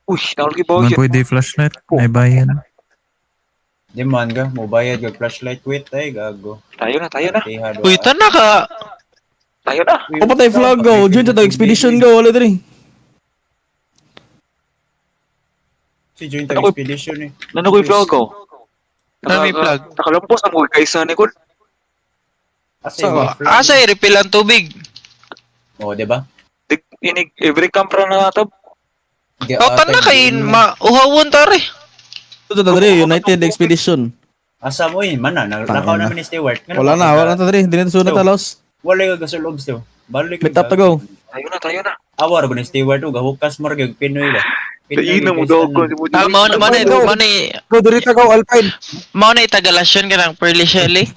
Uy, naulgi ba Man yun? pwede flashlight. May bayan. Di man ka, mobayad ka flashlight wait ay gago. Tayo na, tayo na. Artihado. Uy, tana ka. Tayo na. O patay flag go. Diyan sa expedition go. Wala diri. Si joint ang expedition eh. Ano ko yung vlog ko? Ano may flag? Nakalampos ang mga kaisa ni Kun. Asa So, yung flag? asa i-refill ang tubig? Oh, di ba? Inig, every camp ra na natab. O, tana kay mauhawon tari. Ito diri United Expedition. Asa mo yun, mana, Tangina. nakaw namin ni Stewart. Wala na diri. Dili na sunod talos. Wala yung gasulog still. Balik Meet up to go. Tayo na. Awar ko ni Stewart, hukas mo rin, Pinoy ba? Tayo na mo daw ko. Mao na itagalasyon ka ng Pearly Shelly.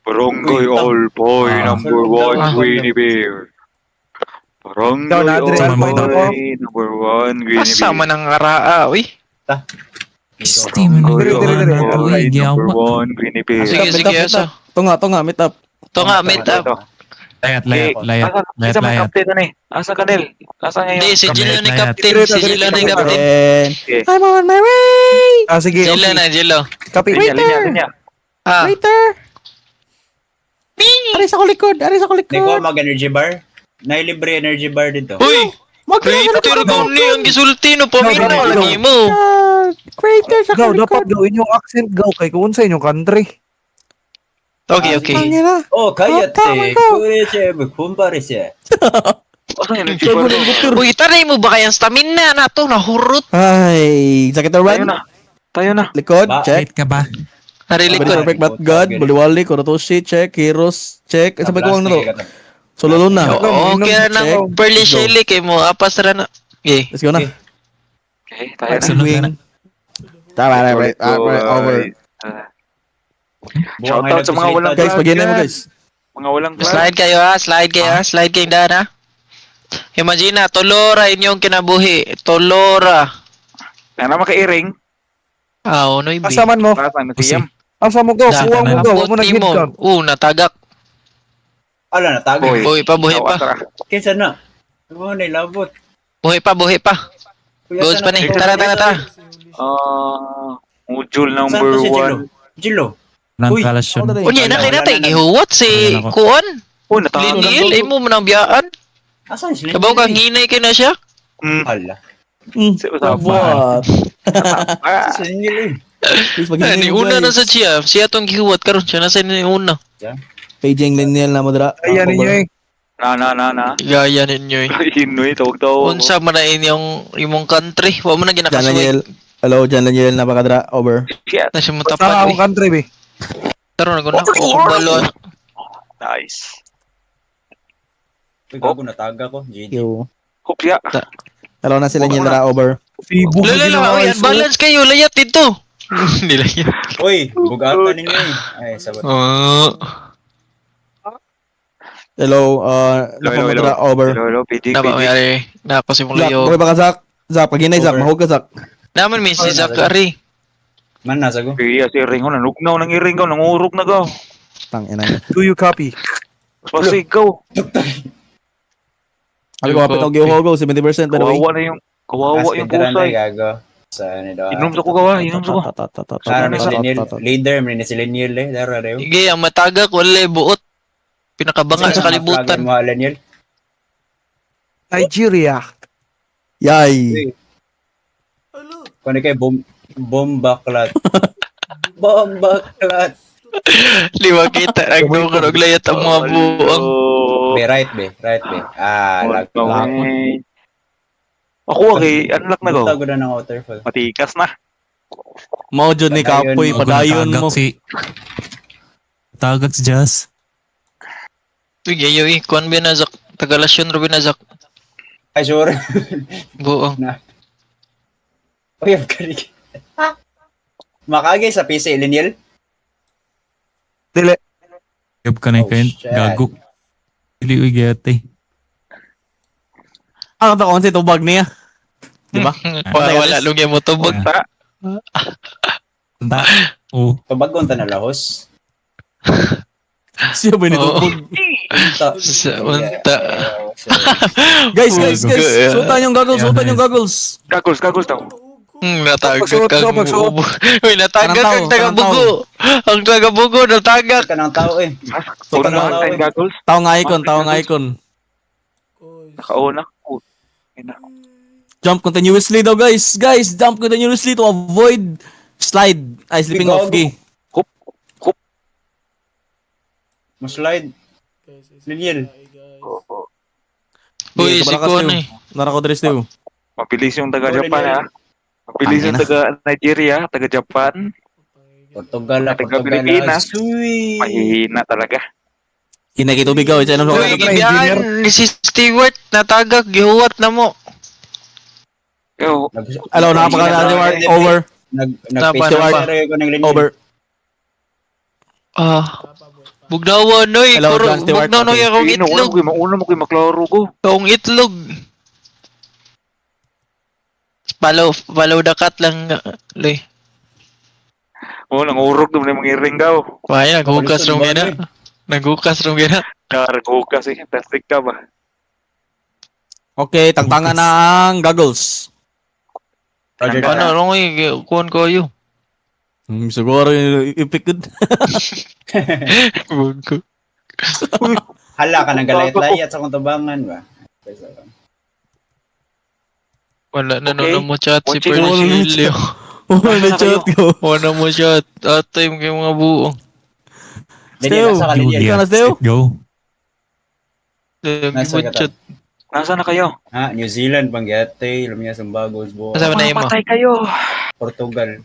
Barangay All Boy number 1 Greeny Bear. Barangay All Boy number 1 Greeny Bear. Kasama ng araa, uy. Isti man Barangay nagkaroon na ito. All Eh, Boy number giyawa. 1 Greeny Bear. Sige, sige, asa. Ito nga, meet up. Ito nga, meet up. Layat. Asa may captain na eh? Asa kanil? Asa ngayon? Hindi, si Jilo ni Layat. Captain. Si Jilo ni Captain. And I'm on my way! Sige, Jilo na, Jilo. Copy. Linya. Ah, Waiter! Aris ako likod! Hindi ko mag-energy bar. Nailibre energy bar dito. uy! Crater daw ni ang gisulti no paminaw lagi mo. Crater sa Gaw, dapat gawin yung accent gaw kay kung sa inyong country. Okay, okay. Oh, kaya tama te. ko. Kuya kumpare siya. Asa ngayon? Tayo Uy, taray mo ba kayang stamina na to? Nahurot. Ay, sakit na run. Tayo na. Likod, Ba- check. Wait ka ba? Narilig ko. Perfect bat god, Buliwali, Kurotoshi, check. Heroes, check. Sabay ko ang naro. Solo Luna. Oo, okay na ng Pearly Let's go. Shelly kay mo. Apas ra na. Okay. Let's go na. Okay, tayo na. Sunod Wing. na. Tama na, over. Shoutout sa mga walang Guys, pag-inay mo guys. Mga walang Slide kayo ha, slide kayo ha, slide kayo daan ha. Imagine na, Tolora inyong kinabuhi. Tolora. Kaya naman ka-earring. Ah, ano yung Asaman mo. Para sa siyam. Asa mo gaw, Da- kuha mo gaw, mo nag mo. ka. Natagak. Ala na tago. Boy. Buhi pa, buhi pa. Kinsa na? Ano na labot? Buhi pa, buhi pa. Kuya, Goals pa sana- ni. Tara, tara, tara. Module Saan number to si Jilo? 1. Jilo. Nang Uy, kalasyon. Unya na kayo natin, gihuwat si Wala na ako. Kuan. Oh, natalo na. Linil, ay mo manang biyaan. Asan sila? Kabaw kang hinay kayo na siya. Hala. Sa usapan. What? Ah, Sa inyo eh. Please, Ay, pag-inay ni mo una na guys. sa siya. Siya tong gihuwat karon siya nasa ni una. Paging lineal na mo dira. Ayan ninyo eh. na. Gaya ninyo eh. Hinoy, tawag-tawag. Unsa man na inyong imong country, wa mo na Jan ginakasway. Daniel. Hello, Jan Daniel. Napakadra. Over. Shit. Na siya mo Sa tapad. akong country be. Taro na ko na ako balon. Nice. Uy, gago nataga ko. GG. Yo. Hopya. Hello na sila niya dara. Over. Fibo ka Lala, ginawa. oy, balance kayo, layat dito. Nilayat. Uy, bugatan ninyo eh. Ay, sabat. Oh. Hello, napakadra. Over. Hello, PD. Napa mayari. Napa si mong Zak, layo. okay ba ka Zak? Zak, pag-inay Zak. Over. Mahog ka Zak. Naman mi si Zachary. Man nasa ko. Kaya si Ringo, nanugnaw ng iringaw, nangurok na gaw. Tang ina niya. Do you copy? Pasigaw. Abi ko kapit ang gihogo 70% by the way. Kawawa yung pusay. Gago. Sa ano daw. Inom sa ko gawa, inom sa ko. Saan na si Leniel? Leader, may na si Leniel eh. Dara rew. Sige, ang matagak wala buot. Pinakabanga sa kalibutan. Mo Leniel. Nigeria. Yay. Kuno kay bombaklat. Bombaklat. Liwa kita nagdukar og layat ang mga buang. Be right be. Lag. Ako okay, unlock na gaw. Tago na ng waterfall. Matikas na. Mao jud ni kapoy padayon mo. Tagak si Jazz. Sige, yo kuan binazak. Tagalasyon ro binazak. Ay, sure. Buang. Uy, Afgari. Makagay sa PC, Leniel? Dili. Gab ka na Oh, kayo. shit. Gagok. Dili ugete. Ang taon si tubag niya. Di ba? Wala lung mo tubog ta. Tanda. Oh. Pabagon ta na lahos. Siya ba nitubog? Unta. Unta. Guys, suotan yung goggles, suotan yung goggles. Goggles daw. Natagak Pagsuot ko, kang pagsuot. ubo. Uy, natagak Kanang ang tao, taga-bugo. Ang taga-bugo, natagak. Ka ng tao eh. Una na na tao, tayong goggles. Tao nga icon. Nakauna. Oh. Jump continuously daw, guys. Guys, jump continuously to avoid slide. Ay, slipping off. Okay. Maslide. Liliel. Uy, si Kabalakas Kuan tayo. eh. Narako dress tayo. Mabilis yung taga Sorry, Japan Lil. ha. Mabilis yung Tangina. taga Nigeria, taga Japan. Portugal, Taga Pilipinas. Sui. Mahihina talaga. Kinakitubig ka. Ito ano Uy, sa gibiyan ni si Stewart, natagak, gihuwat na mo. Yo, Hello, nakapagkala Stewart. Over. Nag-face Tapa. ko ng linya. Over. Bugnawan, oy. Hello, John Stewart. Bugnawan, oy, akong itlog. mauna mo kayo maklaro ko. Akong itlog. Follow the cat lang. Loy. Oo, nangurog naman yung mga iring daw. Kaya, naghukas rong gina. Naghukas rong gina. Nakakukas eh. Plastic ka ba? Okay, tangtangan na ang goggles. Roger Ano, that. rong oy, kuhan ko yun. Siguro i-pick good. Kuhan ko. Hala ka ng galayat-layat sa kontabangan ba? Wala na Okay. mo chat si Watching all Persilio. Oh, na-chat ko. Wala mo chat. Atay mo kayo mga buong. Liliel, nasa ka Liliel. Ikaw na, Steo? Let's go. Nasa Mo ka chat. Nasaan na kayo? Ha, New Zealand, Bangyate, Lumias, Bagos, Buo, Kasama na mo. Patay kayo. Portugal.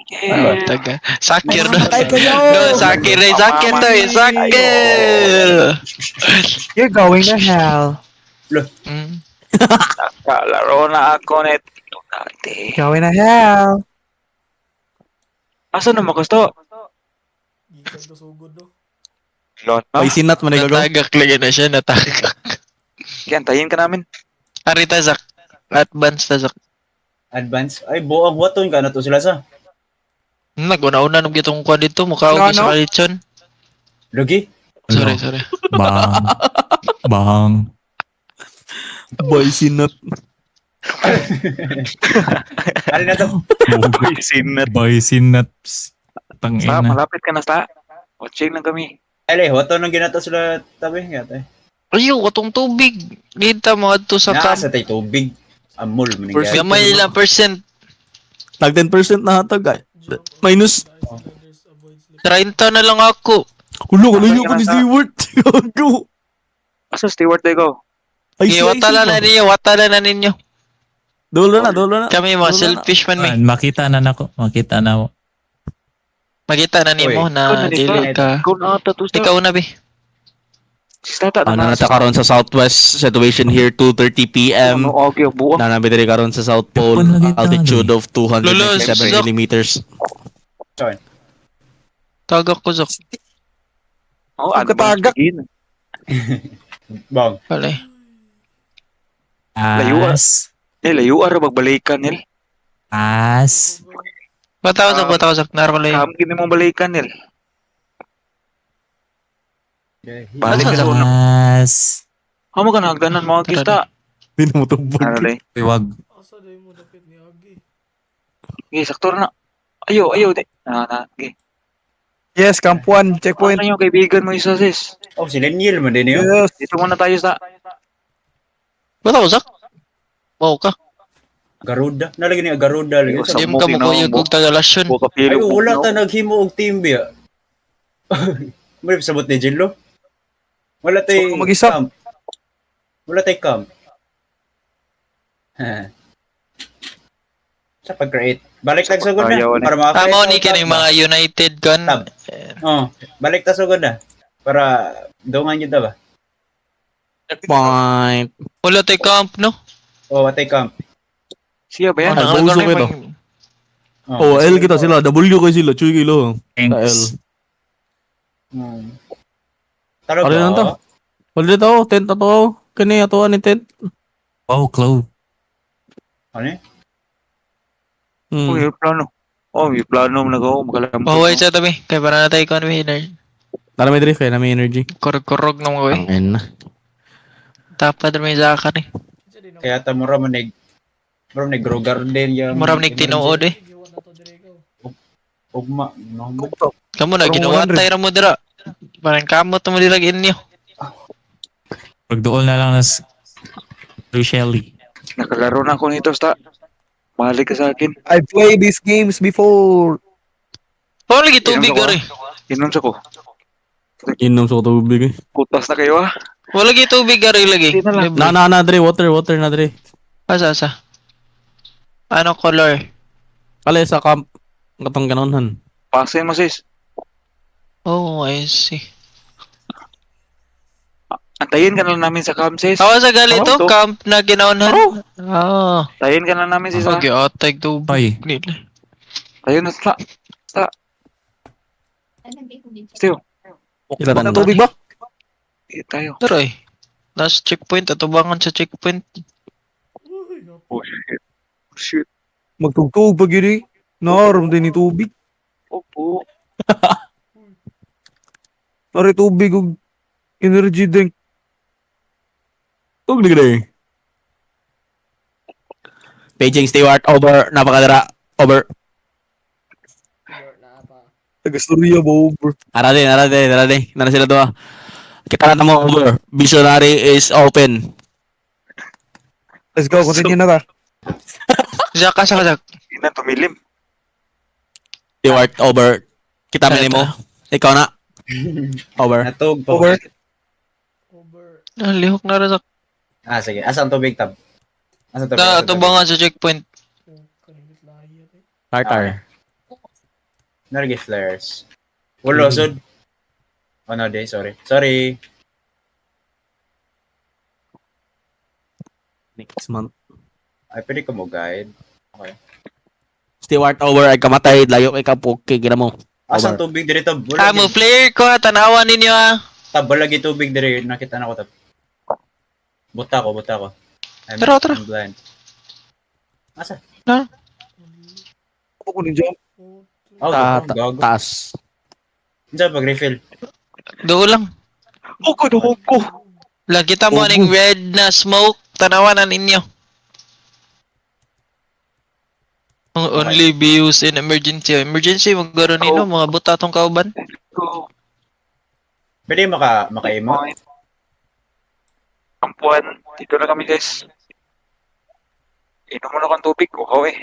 Eh, Taga. Sakir na. Patay kayo! No, sakir na. Sakir to eh. Sakir. You're going to hell. Mm. kalaro na ako net. Dati. Going to hell. Asa na makasto? Lot na. Ay, sinat man gagaw. Natagak lagi na siya. Natagak. Kaya antayin ka namin. Arita Zak. Advance na Zak. Advance. Ay, buang waton ka na to sila sa. Naguna-una nung gitong kuha dito. Mukha Ano, ko sa kalitson. Lugi? Sorry. Bang. Bang. Boy, sinat. Alin na to? Boy, sinat. Boy, sinaps. Sa, Tangina. malapit ka na sa. Watching lang kami. Ay, waton nang ginato sila tabi. Yata. Ayaw, watong tubig. Kita mo adto sa camp. Nasa tayo tubig. Amol, Perfect. maningay. Gamay lang percent. Tag 10% na hatag. Ay. Minus. 30 na lang ako. Ulo, kalayo ko ni Stewart. Gago. Asa Stewart day ko? Ay, Watala na ninyo. Watala na ninyo. Dolo na. Kami mga Wala na. selfish man Ah, mi. makita na nako. Makita na ako. Makita na nimo Uy, na dili ka. Ikaw na ata to. Ikaw na bi. Stata Ano na ta karon sa Southwest situation here 2:30 PM. Okay, buo. Nanami diri karon sa South Pole, Yapon lagi ta, altitude of Lolo, 297 Zak. millimeters. Tagak ko Zak. Oh, Ang katagak. Bang. Pala. Layo, ah. As. Layo ara magbalikan nil. As. Bataw Zak. Naro ko lang. Kam kini mo balikan nil. Balik Asa ka Zak? sa As. Amo ka nagdanan mga kista. Hindi mo tubog. Ano lay? Iwag. Okay, sakto na. Ayo, de. Okay. Yes, Camp 1, checkpoint. Ano yung kaibigan mo isa sis? Oh, si Leniel man din yun. Yes. Dito muna tayo sa Bataw Zak. Wow ka. Garuda. Nalagyan niya Garuda. Lagi. Sa Di mo mo ka mo kinaw kuyog mo. og tagalasyon. Buka Ay, pilo mo. wala ta naghimo og team biya. Mali sabot ni Jello. Wala tay So, mag-isa. camp. Wala tay camp. Sa pag-create. Balik tag sugod na Ayaw, para maka Amo ni kining mga United kan. Tab. Oh, balik ta sugod na para dungan yun ta ba? Point. Wala tay camp no. Oh, watay camp. Siya ba yan? Ay, Ang buso gagawin kita. mo- Oh, L kita sila. W kayo sila. Chuy kilo. Thanks. Hmm. Talaga. Ano yan to? Wala dito. Tent na to. Kani ato ni tent. Wow, Clove. Ano eh? Oh, yung plano. Oh, yung plano mo na ko. Magkalampot. Pahuway sa tabi. Kaya para na tayo kon winner. Tara may drift kaya na may energy. Kurog-kurog na mga Ang ina. Dapat may zaka ni. Kaya ta mura man nag grow garden yung Muram ni tinuod eh. ugma no mo. Kamu na Parang ginawa 100. tayo ra mo dira. Parang kamot mo dilagin niyo. Pagdool na lang nas Shelly. Nakalaro na ako nito, sta. Mahalik ka sa akin. I played these games before. Oh, lagi tubig Inom ako, gari. Inom sa ko. Inom sa tubig eh. Kutas na kayo ah. Wala lagi tubig gari lagi. Hindi na lang. Libre. Na, Dre. Water na, Dre. Asa. Ano color? Kala sa camp. Katong ganunhan. Pasin mo sis. Oh, I see. Antayin ka na lang namin sa camp sis. Awa sa gali to, to? camp na ginaunhan. Ah. Antayin ka na namin sis ah. Okay, atay tubig Ay, nila. Ayun na sta. Still. Kita Ang tanda. tubig ba? Hindi tayo. Taray. Nasa checkpoint, atubangan sa checkpoint. Oh shit. Oh shit. Magtugtog pag yun eh. Nakaram din ni tubig. Opo. Nari tubig og energy drink. Tug na gano'n. Paging Stewart, over. Napakadara. Over. Taga-storya ba over? Arade. Nara sila to ah. Kita na mo over. Visionary is open. Let's go, continue na ta. Zaka. Hindi na tumilim. Stewart, over. Kita mo. Ikaw na. Over. Natug po. Over. Lihok na rin sa... Sige. Asa ang tubig tab? Asa tubig? Na, Asa tubig? atubangan sa checkpoint. Tartar. Nargi flares. Wala sud. Oh no, day, sorry. Sorry. Next month. Ay, pwede ko mo guide. Stewart, over. Ay kamatay. Layo kay kapuki. Gina mo. Asa ang Over. tubig diri tab? Wala Mo gid- flare ko, tanawan ninyo ah. tab wala gid tubig diri. Nakita na ko tab. Buta ko. Tara. I'm blind. Asa? Ako ko ninja. Oh, gago. Taas. Diyan pag refill. Doon lang. Huwag ko. Lagi kita mo aning red na smoke, tanawan na ninyo. Only be used in emergency. Emergency, magkaroon nino, mga buta tong kauban. Go. Pwede makaimo. Kampuan. Dito na kami guys. Inom mo na kang tubig. Uhaw eh.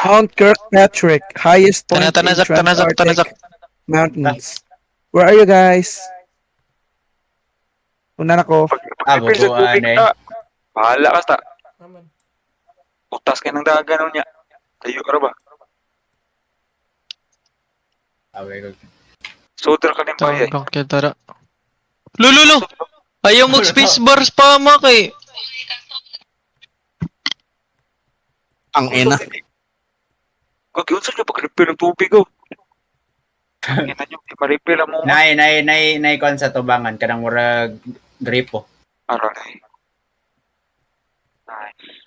Mount Kirkpatrick, highest point in Tanazak. Transantarctic Mountains. Where are you guys? Una na ko. Pag-refill sa bubuan tubig eh. ta. Bahala ka sta. Utas ka ng dagan niya. Tayo ka ba? Okay, Soder ka ng bayay. Tawag kita ra. Lululo! Ayaw mo spacebar spama kay. Ang ina. Kag yun sa niyo pag-refill ng tubig oh. Kita niyo, ma-refill mo. Nay kon sa tubangan kanang murag gripo. Aray. Nice.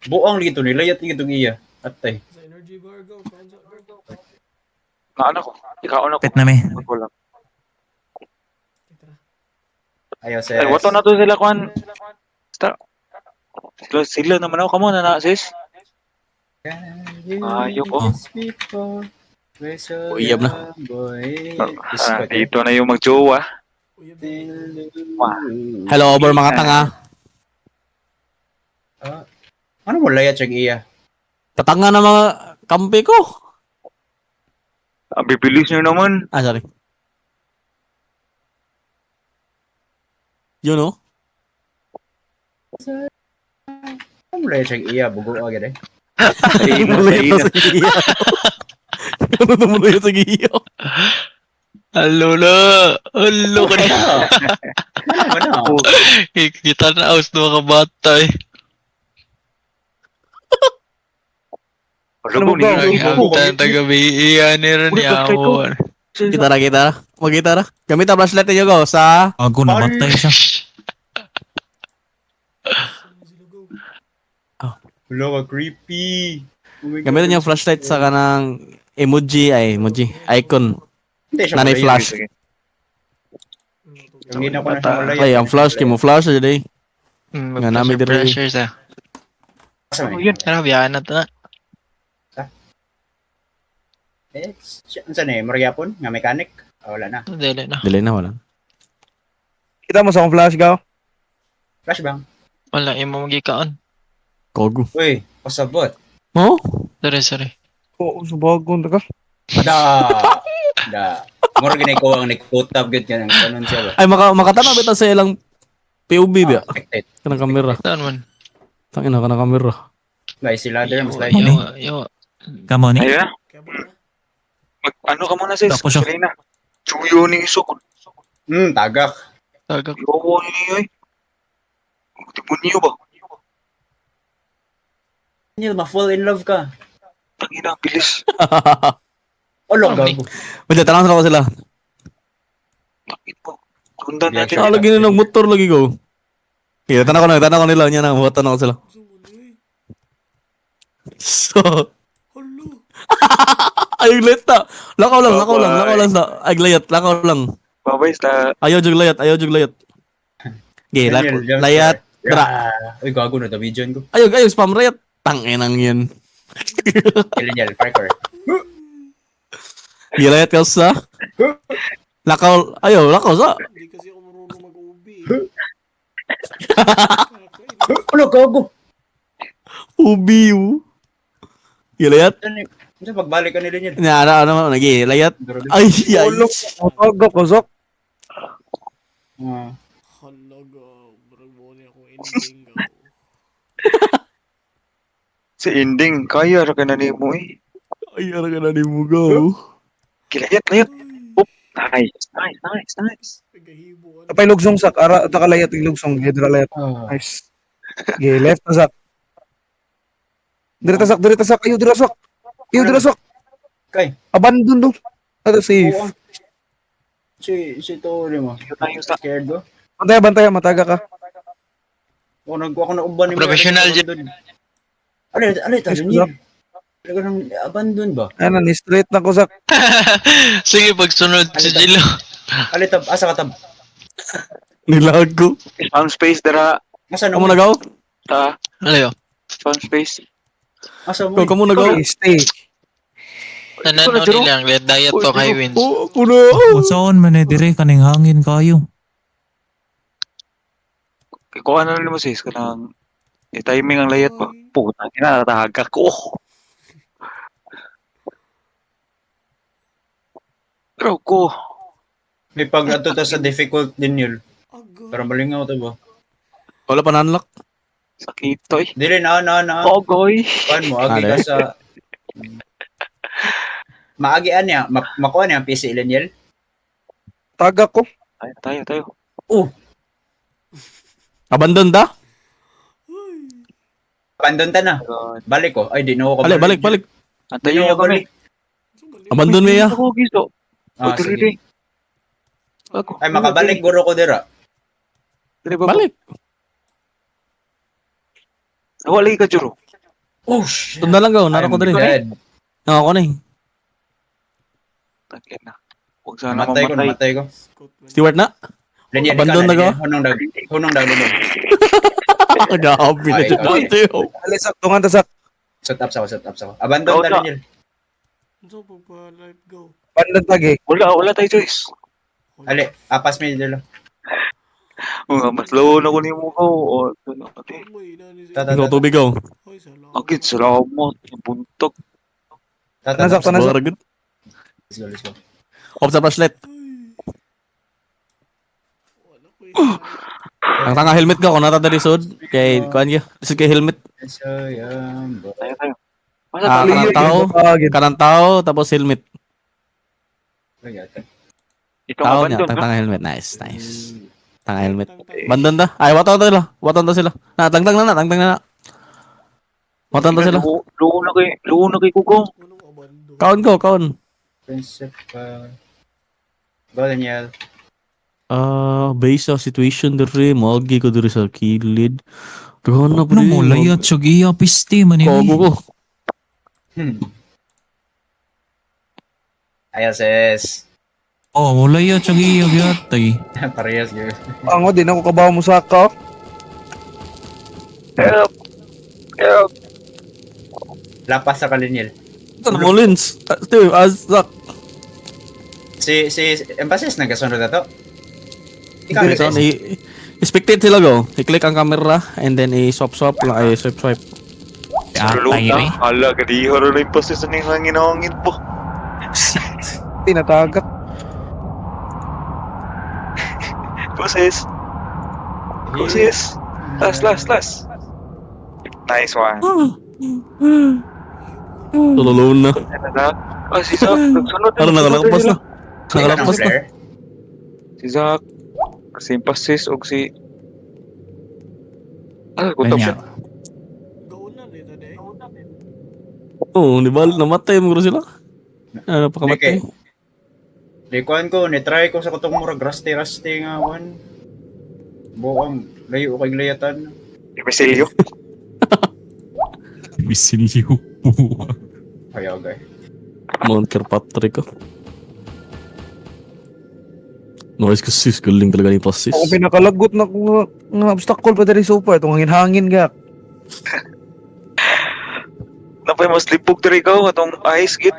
Buong lito nila yat gitong iya. Atay. Naano ko? Ikaw na ko. pet na me. Wala. Ayaw sa Ay, wato na to sila kuan. Basta. Sila naman ako kamo na sis. Ayoko. Uyab na. Dito na yung magjowa. Hello, over mga tanga. Ano mo layat siya iya? Tatanga na mga kampi ko. Ang bibilis nyo naman. Sorry. You know? Ano mo layat siya iya? Bugo agad eh. Mulay sa giyo. Ano na mulay sa giyo? Alolo ka na. Ano? Kita na aus na mga bata eh. Alam mo, Ano ba? ninyo. Ang taga-gabi, iyan nila niya ako. Gitara. Mag-gitara. Gamit ang flashlight niyo go sa... Ako namatay siya. Hello, creepy. Gamitin yung flashlight sa kanang emoji, icon. Hindi siya Nanay malayo. flash. Hindi na ko na siya malayo. Ay, ang flash, kimo flash aja day. Nga namin diri. Pressure sa. Asa Ano man? yun? Ano, biyahan na to na. Saan eh? Mariapon? Nga mechanic? Wala na. Dili na. Dili na wala. Kita mo sa akong flash gaw. Flashbang. Wala, yung mga gikaon. Kogo. Uy, pasabot. Oh? Sorry. Oo, subagon ka. Da. Mura ginay ko ang nagkutab gud ka ng kanon siya ba? Ay, makatanaw bitaw sa ilang POV ba? Affected. Kanang kamera. Saan man? Tangina kanang kamera. Guys, si ladder mas like Yo. Come on, eh. Ayun na. Ano ka muna sis? Tapos siya. Serena. Chuyo ni isok. Tagak. Tagak. Yowo ni niyo eh. Tipon niyo ba? Neil, ma-fall in love ka. Tangina, bilis. Olo, gago. Wala, tanong ko sila. Takit po. Sundan Yeah, natin. sure. Lagi na ng motor lagi ko. Okay, tanong ko nila niya na, tanong ko sila. So, ay layat na. Lakaw lang sa. Ay lakaw lang. Babay sa... Ayaw jug layat. Okay, Daniel, jump layat. scare. Dra. Uy, gago na, Davidian ko. Ayaw, spam layat. Tanginang yan. Daniel, cracker. Gilayat ka sa. Lakaw sa. Hindi kasi ako marunong mag-ubi. Olo, gago. Ubiw. Gilayat. Ano pagbalik ka ni Daniel? Ano, nagilayat. Ay, ay. Ulo, matagak ko, Zok. Halaga, marag mo niya akong ending gaw. Si Inding, kaya ra ka na ni mo eh. Ay, ano ka na ni Mugaw. Kilayat, layat. Oop, nice. Pagahibuan. Tapay lugsong sak, ara takalayat yung lugsong, hidra layat. Nice. Okay, left na sak. Diri ta sak, ayo dira sak. Kay. Abandon do. Ato safe. Oo. Si Tori mo. Tayo sa... Scared ko. Bantay, mataga ka. Ako na uban ni Professional Ano ito, Daniel? Talaga nang abandon ba? Ano, ni straight na ko sak. Sige, pagsunod si Jilo. Alitab, asa ka tab? Nilag ko. Found space dara. Asa Kamu mo? nagaw? Ta. Ano yun? Found space. Asa mo? Kamu nagaw? Stay. Tanan o nilang, let diet to kay wins. Oh, kuno. Unsaon man eh, dire kaning hangin kayo. Kuha na lang mo sis. Kanang... timing ang layat pa. Puta, kinatahagak ko. Pero ko. May pag ato ta sa difficult din yun. Aga. Pero malingaw to ba? Wala pa nanlock. Sakit to eh. Dili na. Ogoy. Kuan mo, agi ka sa... Maagian niya. Makuha niya ang PC, Daniel. Tagak ko. Tayo. Abandon da? Pandon ta na. Balik ko. Ay, di na ako Balik. Antayin niyo kami. Abandon mo ya. Ako giso. Ah, sige. Sige. Ako. Ay, makabalik guro ko dira. Dili ba? Balik. Wala ka juro. Oh, shit. Tunda lang gaw, nara ko diri. dead. Ako na eh. Tangin na. Huwag sana Namatay mamatay. ko. Stewart na? Daniel, Abandon ikaw na ka? Hunong dag. Grabe na Ay, dyan. ay. Teo. Alisak, tungan ta sak. Shut up sa ko. Abandon ta, Ikaw, Daniel. So, pagpa-live go. Bandang tagi. Wala tayo choice. Ali, apas mi dilo. Mas low na ko ni mo ko. O, ano, ate. Uy, nani Tata, Ikaw tubig gaw. Hoy, salamat. Agit, salamat. Buntok. Nasak pa na sak. Baragod. Let's go. Off sa flashlight. Wala ko yun. Ang tanga helmet ka, kung nata dari sud. Kay, kuhan ka. Lisod kay helmet. So, yan. Tayo. Masa Ah, tali kanang tao, tapos helmet. Itong Tao niya, abandon, no? tanga helmet. Nice. Tanga helmet. Bandon da. Ay, waton ta sila. Tangtang na. Waton ta sila. Luho na kay Kugong. Anong abando? Kaon. Principal. Go, Daniel. Based sa situation diri, magi ko diri sa kilid. Gana Ano mo, layat siya giya, piste man eh. Kogo ko. Ayos, sis. Oh, wala yun. Tsagi yung yatay. Parehas yun. Ang din ako kabaw mo sa ka. Help! Help! Lapas sa kalinyel. Ano mo, Lins? Steve, Azak. Si Emphasis, nagkasunod na to. Ikaw, Hindi, Ito, sis. i-spectate sila go. I-click ang camera and then i-swap lang. Ay, swipe. Atay rin. Hala, kadiho rin yung pasis na yung hangin po. Tinatagat. Pasis. Pasis. Last. Nice one. Tululun na. Ano na? Ah, si Zach. Nagsunod na. Ano, nakalakpas na. Ikaw ng Nakalakpas na. player. Si Zach. Si Pasis o si... Ah, gutom siya. Gaunan eh, tadi. Oo, di ba? Namatay mo sila. Ano pa kamatay? Likuan ko, nitry ko sa kutong murag rusty nga one. Buang, layo kay layatan. Misilyo. Misilyo. Ayaw, guy. Mount Kirkpatrick ko. Noise ko sis, galing talaga ni Pasis. Ako pinakalagot na kung nga obstacle pa diri sopa. Itong hangin gak. Napay mas lipog diri ikaw atong ice git.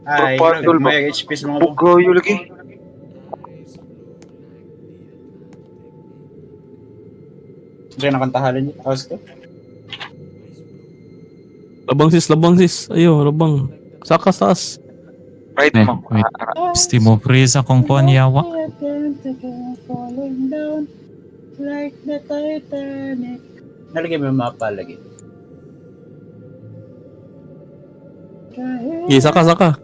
Ay, Purple ba? may HP sa mga buong. Bugayo lagi. Diyan nakantahalan niya. How's to? Labang sis. Ayo, labang. Saka taas. Right Eh, mo. wait. Gusto mo freeze akong kuhan yawa. Like the Titanic. Nalagay mo yung mapa lagi. Okay, saka.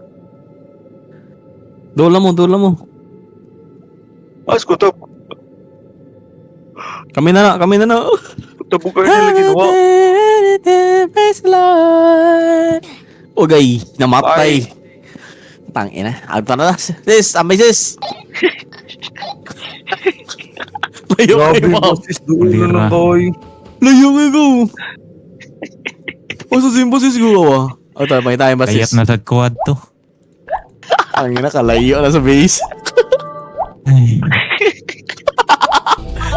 Dula mo. As kutob. Kami na. Kutob ko na lagi duwa. Okay, namatay. Tangina. Agto na. Sis, ambay sis. Layo Grabe kayo, mo ma'am. sis. Doon na Lira. lang boy. Layo kayo. O sa simpo sis ko ah. O tayo, may tayo ba Kayat sis? na tagkuad to. Ang ina, kalayo na sa base. Ay,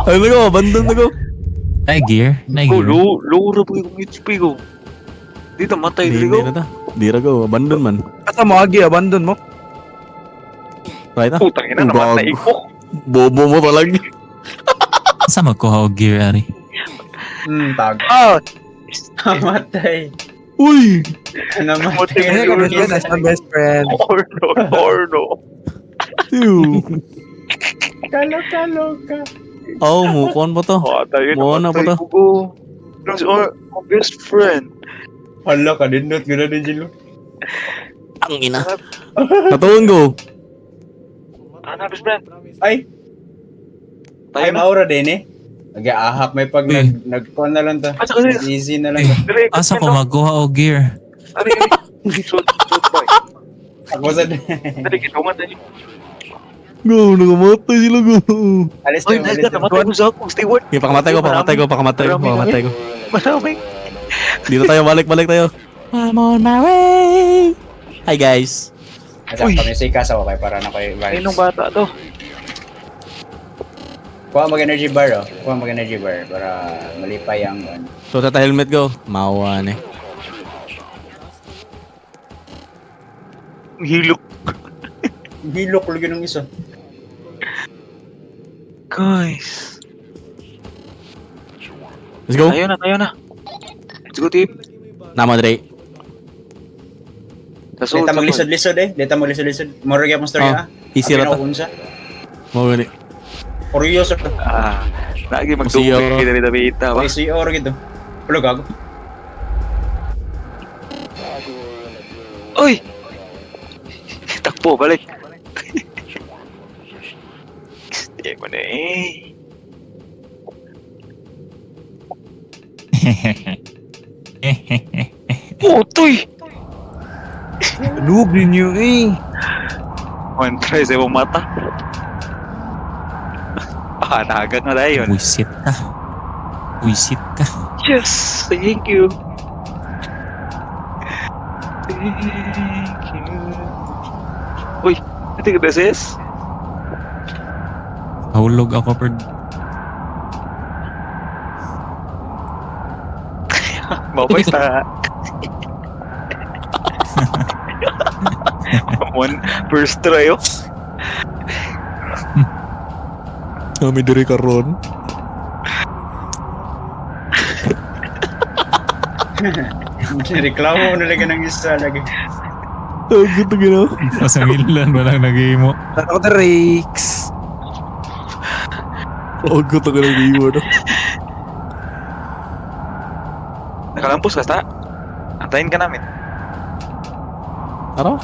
Ay, nago, abandon na ko. gear. Ko low ra po yung HP ko. Dito matay diri Hindi ko. na ta. Di ra ko, abandon man. Asa mo agi abandon mo. Right na. Putang ina namatay ko. Bobo mo talaga. Sa magkuha og gear, Ari? Tag. Ah, Matay. Uy! Namatay. kaya ka best friend. Nice one, best friend. Orno. Ew. Kalo ka. Oh, move on ba to? Tayo Mo na ba to? My best friend. Hala ka, dindot. Gano'n din, Jilo. Ang ina. Natuon ko. Ano best friend? Ay, Tayo ay na. maura din eh. Nag-aahak may pag nag-con na lang ta. Asa ka sis? Easy na lang Eh, ta. Diri. asa ko magkuha og gear? Ari. Shoot boy. Ako sa Dali kitungan tayo. Go, nakamatay sila go. alis Ay, tayo, alis tayo. namatay ko sa akong steward. Okay, pakamatay ko. Marami. Dito tayo, balik tayo. I'm on my way. Hi guys. Asa kami sa ikasa ko kay para na kayo vibes. Sinong bata to? Kuha mag-energy bar oh. Kuha mag-energy bar para malipay ang So, tata helmet ko. Mawan eh. Hilok. hilok lagi ng isa. Guys. Let's go. Tayo na. Let's go team. Nama Dre. Dita maglisod-lisod eh. Dita maglisod-lisod. Moro gyapon story Oh, ah. easy ra to. Unsa? Mo gani. Kuryoso. Lagi Masih, magtubig kita dito bita ba? Okay, CR gitu. Ulo gago. Uy! Takbo, balik. Hindi ko na eh. Putoy! Lug ninyo eh. One try sa ibang mata. Nagat na tayo yun. Wisit ka. Yes! Thank you. Thank you. Uy, ito ka beses? Hulog ako per... Mabay sa... One first try oh. Kami diri karon. Reklamo na lagi ng isa lagi. Oh, gusto gino. Masangilan ba lang nag-imo? Ako the Rex. Oh, gusto ko ng iwo no. Nakalampos ka ta? Antayin ka namin. Ano?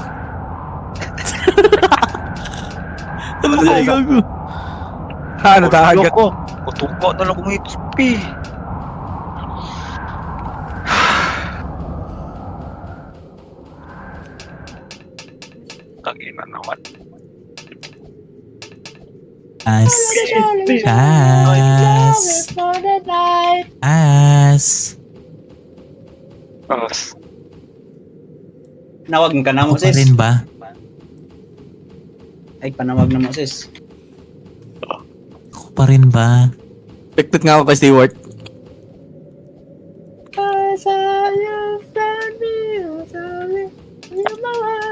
Ano ba yung gago? Ha, natahagat. ko. Utuko na lang kung ito. Tangina naman. As. As. As. As. Nawag ka na Ako mo pa sis. rin ba? Ay, panawag na mo sis. Ako pa rin ba? Pektot nga ako kay Stewart.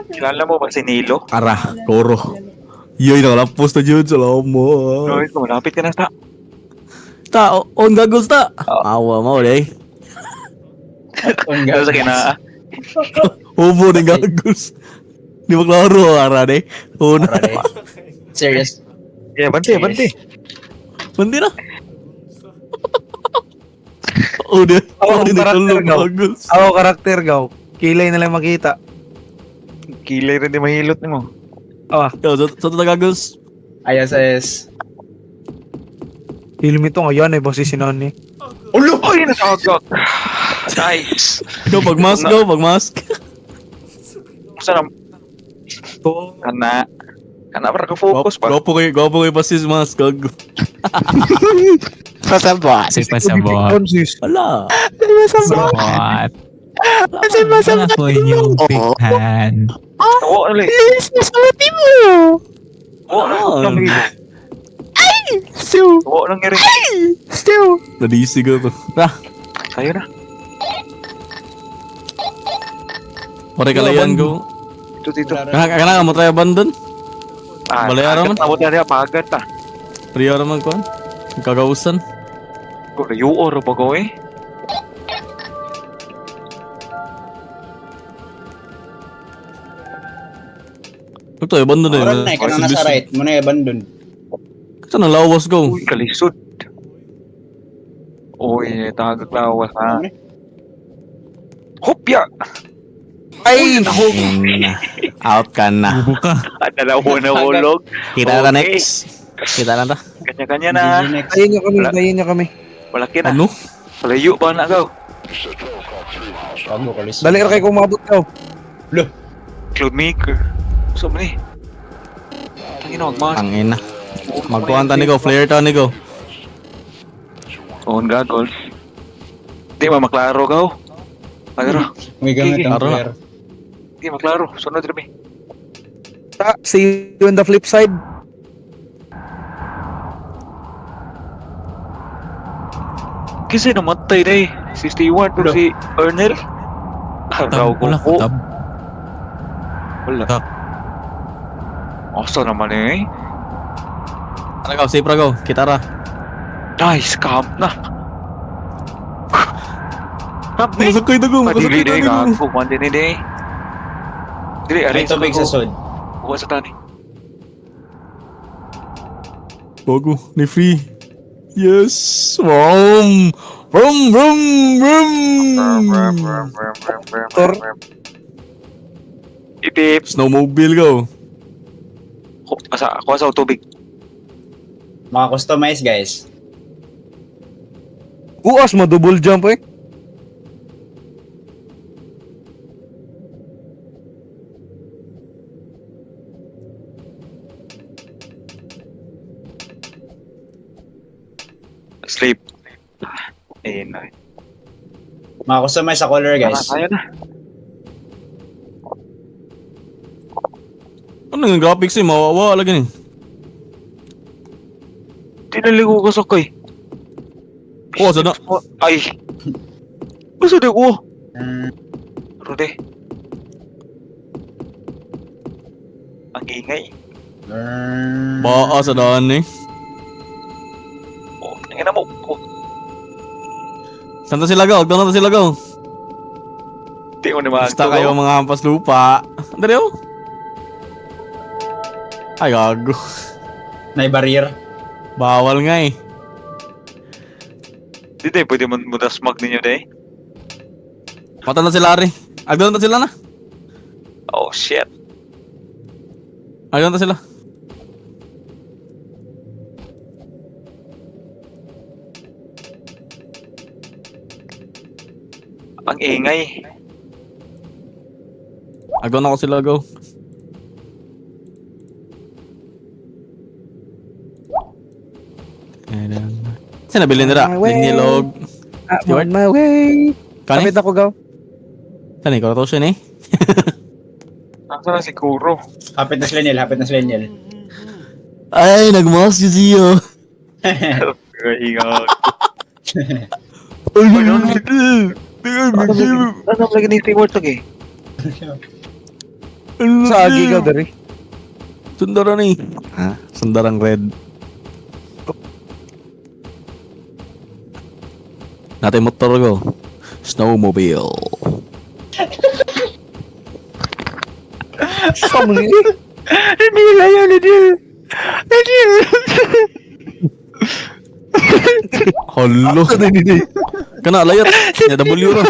Kilala mo ba si Nilo? Ara, koro. Yoy, nakalampos na yun. Salamat. Roy, malapit ka na sa... Ta, on gagos ta. Awa mo, eh. Ano sa kina? Ubo ng gagos. Di ba klaro, ara, eh. Una. Serious. Yeah, bante, bante. Mandi na. Udah. Ako, Udah karakter ditulog gaw. gagos. Ako karakter gaw. Kilay na lang makita. Kilay rin di mahilot ni mo. Yo, sa gagos. Ayos, ayos. Hilmi to ngayon, eh. Basi sinan ni. Ulo! Ay, natagak! Nice! Go, pag-mask, go, pag-mask. Saan ang... Kana. Kana para ka-focus pa. Gwapo kayo pa sis mask, gago. Pasabot. Si pasabot. Wala. Pasabot. Wala po inyong pikhan. Oo, ano lang. Oo, Ah. lang rin. Oo, lang rin. Nadisi ko to. Tayo na. Pare kalayan ko. Dito. Kailangan mo try abandon. Balayaran man. Agad na mo dali, pagat ta. Priya naman ko. Kagausan. Yuor pa ko eh. Ito, abandon na Oran na, yun. kanang nasa right. Muna abandon. Ito na lawas go. Uy, kalisod. Uy, tagak lawas ha. Hopya! Ay! Out ka na. Bubo ka. At nalawa na ulog. Kita na Okay. next. Kita na ta. Kanya-kanya na. Next. Tayin nyo kami. Malaki na. Ano? Palayo pa na gaw. Bago kalis. Dali ka kayo kumabot ka. Cloudmaker. Gusto mo ni. Tangin na, magmas. Ang ina. Magkuhan ta ni go. Flare ta ni go. On goggles. Di ba maklaro gaw? Maklaro. May gamit ang Laro na. player. Di maklaro. Sunod rin eh. See you on the flip side. Kasi namatay na eh. Si Stewart o si Ernel. Araw ko Wala po. tab. Wala. Tak. Asa naman eh. Ano go? Safe ra go. Kita ra. Nice camp na. Camp na eh. Masakay na go. Madili na eh. Masakay na go. Gago. Mandini na eh. Dili, May arin sa tubig sa sod. Buka sa tani. Bago. Ni free. Yes. Vroom. Vroom. Vroom. Vroom. Tor. Ipip. Snowmobile go. Ako sa tubig. Mga customize guys. Uas mo double jump eh. Sleep. Ayun na. Mga customize sa color guys. Tayo na. Ano yung graphics eh? Mawawa lagi ni. Tinaligo ko sa kay. Oh, sana. Ay. Basta di ko. Rude. Ang ingay. Baa sa daan eh. Oh, nangina mo. Oh, Saan to sila gaw? Doon na to sila gaw. di mo naman. Basta kayo mga hampas lupa. Dari oh. Ay, gago. Nay barrier. Bawal nga eh. Di tayo pwede mo smag ninyo day. Mata na sila rin. Agdan na sila na. Oh shit. Agdan na sila. Ang ingay. Agdan ako sila gaw. Saan nabili nila? Linilog. I'm on my way. Kani? Kapit ako, gaw. Saan eh? Karato siya eh? Asa na si Kuro? Hapit na sila Niel. Ay, nagmas si Zio. Ingay. Ano lagi ni Timor lagi? Sa agi gaw dari. Sundaran eh. Ha? Sundarang red. Natin motor ko. Snowmobile. Sama ni. Hindi layo ni Dil. Holo. Kana layat. Ya W ra.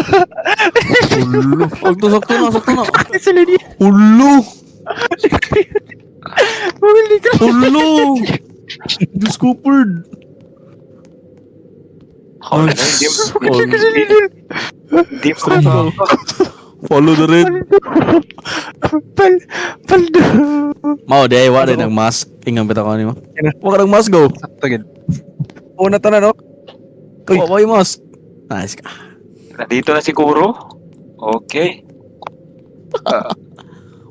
Holo. Sakto na. Holo. Holo. Discovered. Di mo. Follow the red. Mau deh, wa rin ang mask. Ingang bita ko ni mo. Wa ka ng mask go. Tagin. Una tanan no. Wa yung mask. Nice ka. Nandito na si Kuro. Okay.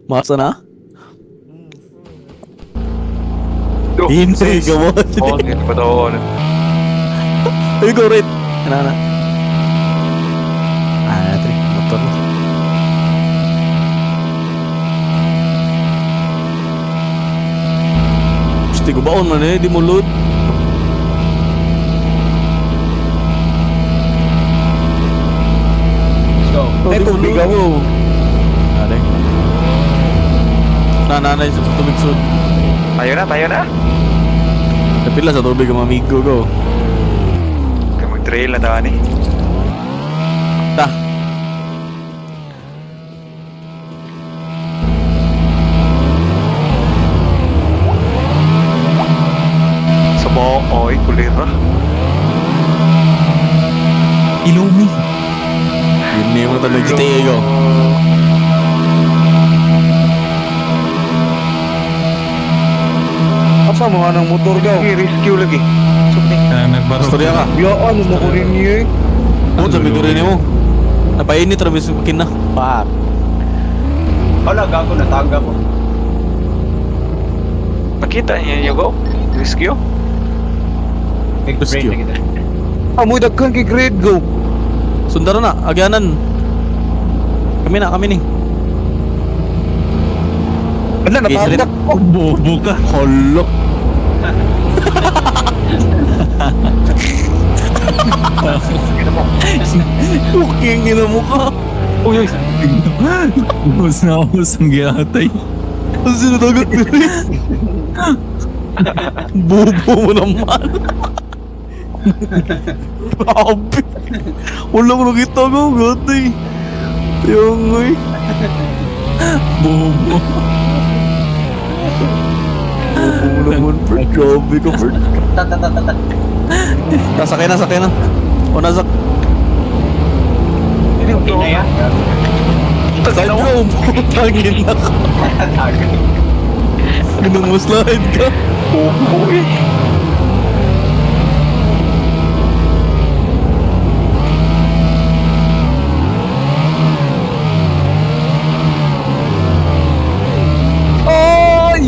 Mask na? Hindi ka mo. Oh, hindi pa daw. Ay, go red. Ano na? Tri. Motor mo. Gusti ko baon man eh. Di mo load. Let's go. Ay, tubig gaw. Nanay. Nanay sa tubig sud. Tayo na. Napila sa tubig ang amigo ko. Kaya mag-trail na tayo ni. Ta. Sa Booy, kulira. Ilumi. Yun na yung mga GTA ko. Asa mo nga ng motor gaw? Rescue lagi. Nagbaro. Storya ka. Ya ano mo ko rin niyo eh. Oo, sabi ko rin mo. Napainit rabis makin na. Pak. Hala, gago natangga ko. Nakita niyo go? Rescue? Big Rescue. brain na kita. Amoy daghan kay grade go. Sundaro na, agyanan. Kami ni. Ala Gisalit. natangga ko. Bobo ka. Holo. Puking ina mo ka. Uy, Ubus na ubus ang giatay. Ang sinatagot nila. Bobo mo naman. Grabe. Wala ko nakita ko. Gatay. Yung ay. Bobo. Bobo mo naman, Bert. Grabe ka, Bert. Nasakay na. O nasak. Okay na yan. Saan ka? Putangin na ka. Ginang mo slide ka. uy. Ay!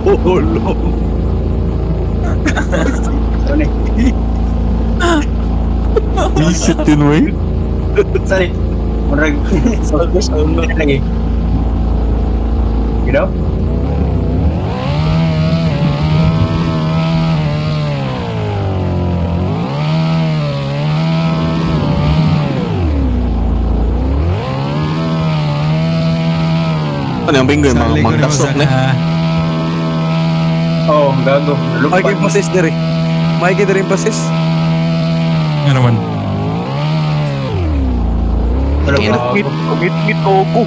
Ano ni? Visit yun, wey. Sorry. Murag. Lagi. You know? Ano yung bingo yung mga magdasok na? Oo, ang gago. May Lulupad. kayo pasis diri. May kayo diri pasis. Ano man? Gago. Ngit ko ko.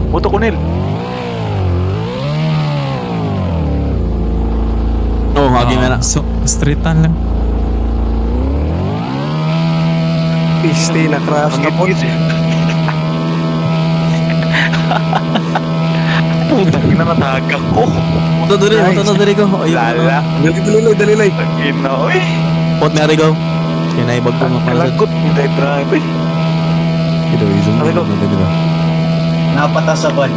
Moto ko nil. Oo, hagi na na. So, streetan lang. Piste na crash na po. Putang ina natagak ko. Moto diri ko. Ay, Lala. Dalilay. Tangina oy. Pot na rin ko. Kinaibag ko mga palasad. Kalagot ni drive drive. Ito, zoom Sabi ko. dito. Napata sa ban.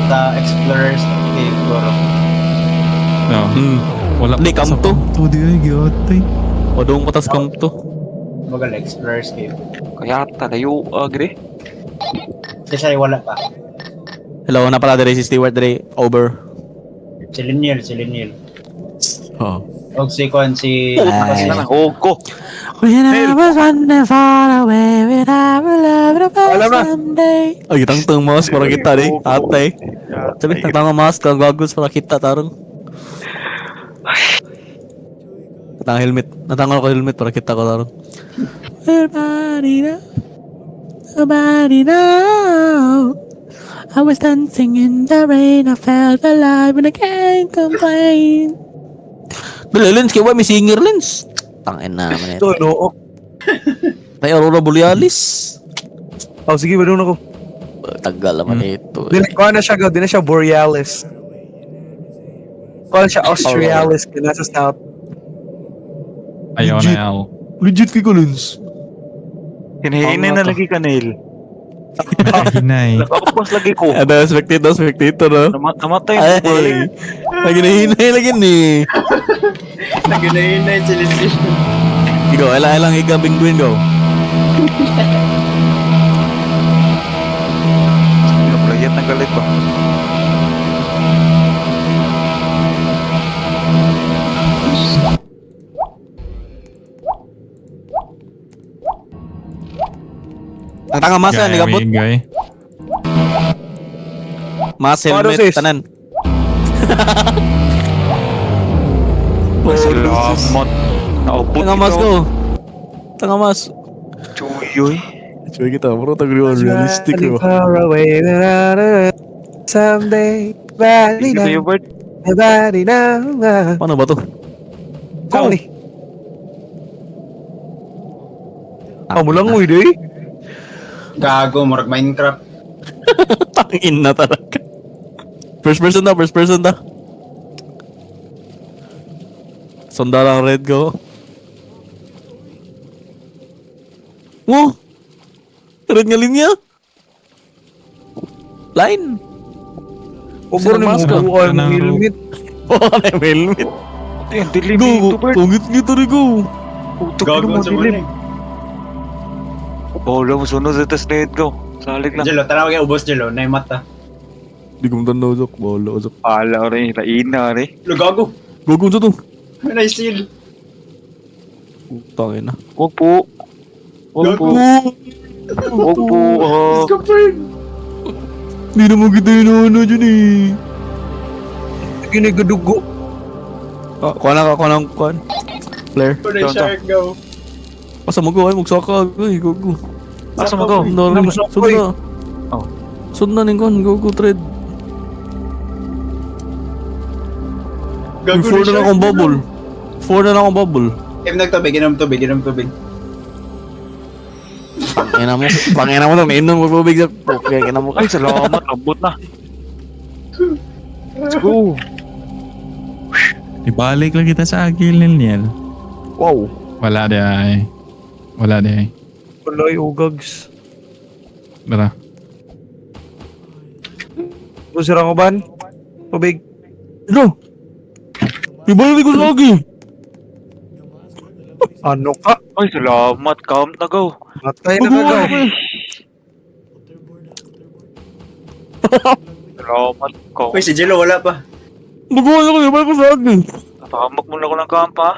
Sa Explorers Cave, Goro. No. Wala Di, pa sa kamto. kamto di ay, giyotay. O doon patas kam to. Bagal Explorers Cave. Kaya talayo agre. Kasi wala pa. Hello, na pala diri si Stewart diri. Over. Si Liniel. Oo. Og si Kwan, si... Ay. Sila na ko. When I was running far away, when I will love the Alam na. someday. Ay, kitang tong mouse para kita di. Atay. Sabi, tatang mouse ka, goggles para kita tarong. Natang helmet. Natangal ko helmet para kita ko tarong. Nobody know. I was dancing in the rain, I felt alive and I can't complain. Dali, Lens, kaya may singer, Lens. Tangin na naman ito. Ito, no. May Aurora Borealis. Oh, sige, badung ako. Tagal naman ito. Dili ko na siya, di na siya Borealis. Ko na siya Australis, kaya nasa South. Ayaw na yaw. Legit kay Lens. Hinahinay na lagi ka Neil. Hinay. Nakapos lagi ko. Ada spectator, no? Namatay Ay, mo balik. lagi nahinay lagi ni. Naginayin na yung silisip. Ikaw, lang iga penguin go. Playat na galit ba? Ang tanga masa ni gabot. Gay. Mas Paano, helmet sis? tanan. Salamat. Naupot Tanga mas go. Tanga mas. Chuyoy. Coba kita bro tag realistic Running bro. far away, someday, body Hindi kayo now, Bert. body now. Paano ba to? Saan ni? Mulang mo, hindi. Gago, marag Minecraft. Tangin na talaga. First person ta. Sonda lang red go. Wow! Red nga linya. Line. Over ni Mask mo, ka. buwan ng helmet. Oh, ano yung helmet? Ang dilim Go! dito Bert. Tungit nito rin go. Putok Gago mo sa dilim. muna. Bola mo sunod sa test net go. Salig lang. Jelo, tara kaya ubos Jelo, na yung mata. Di ko matanda Zok. Bala Zok. Pala rin. Laina rin. Lo, gago. Gogo sa to. May na-steal. Tangin na. Huwag po. Huwag po. Huwag po. Discovered. Hindi naman kita yun dyan eh. Ginigadugo. Kuha na. Flare. Ano yung shark, go. Asa mo go ay magsaka. Ay, gogo. Asa mo go? Namusok ko eh. Sud na ning kon gogo trade. Gago Four na lang akong bubble. 4 na lang akong bubble. Im nagtubig, inom tubig. Pangina mo to, may inom mo tubig sa okay, kina mo. Ay, salamat. Abot na. Let's go. Ibalik lang kita sa agil niyan. Wow. Wala di ay. Waloy, ugags. Tara. Pusira ko ban? Tubig. Ano? Ibalik ko lagi. Ano ka? Ay, salamat. Count na go. Matay na kagaw. Salamat. Count. Uy, si Jello wala pa. Nagawa ko, ibalik ko lagi. Napahamak mo na ako ng kampa.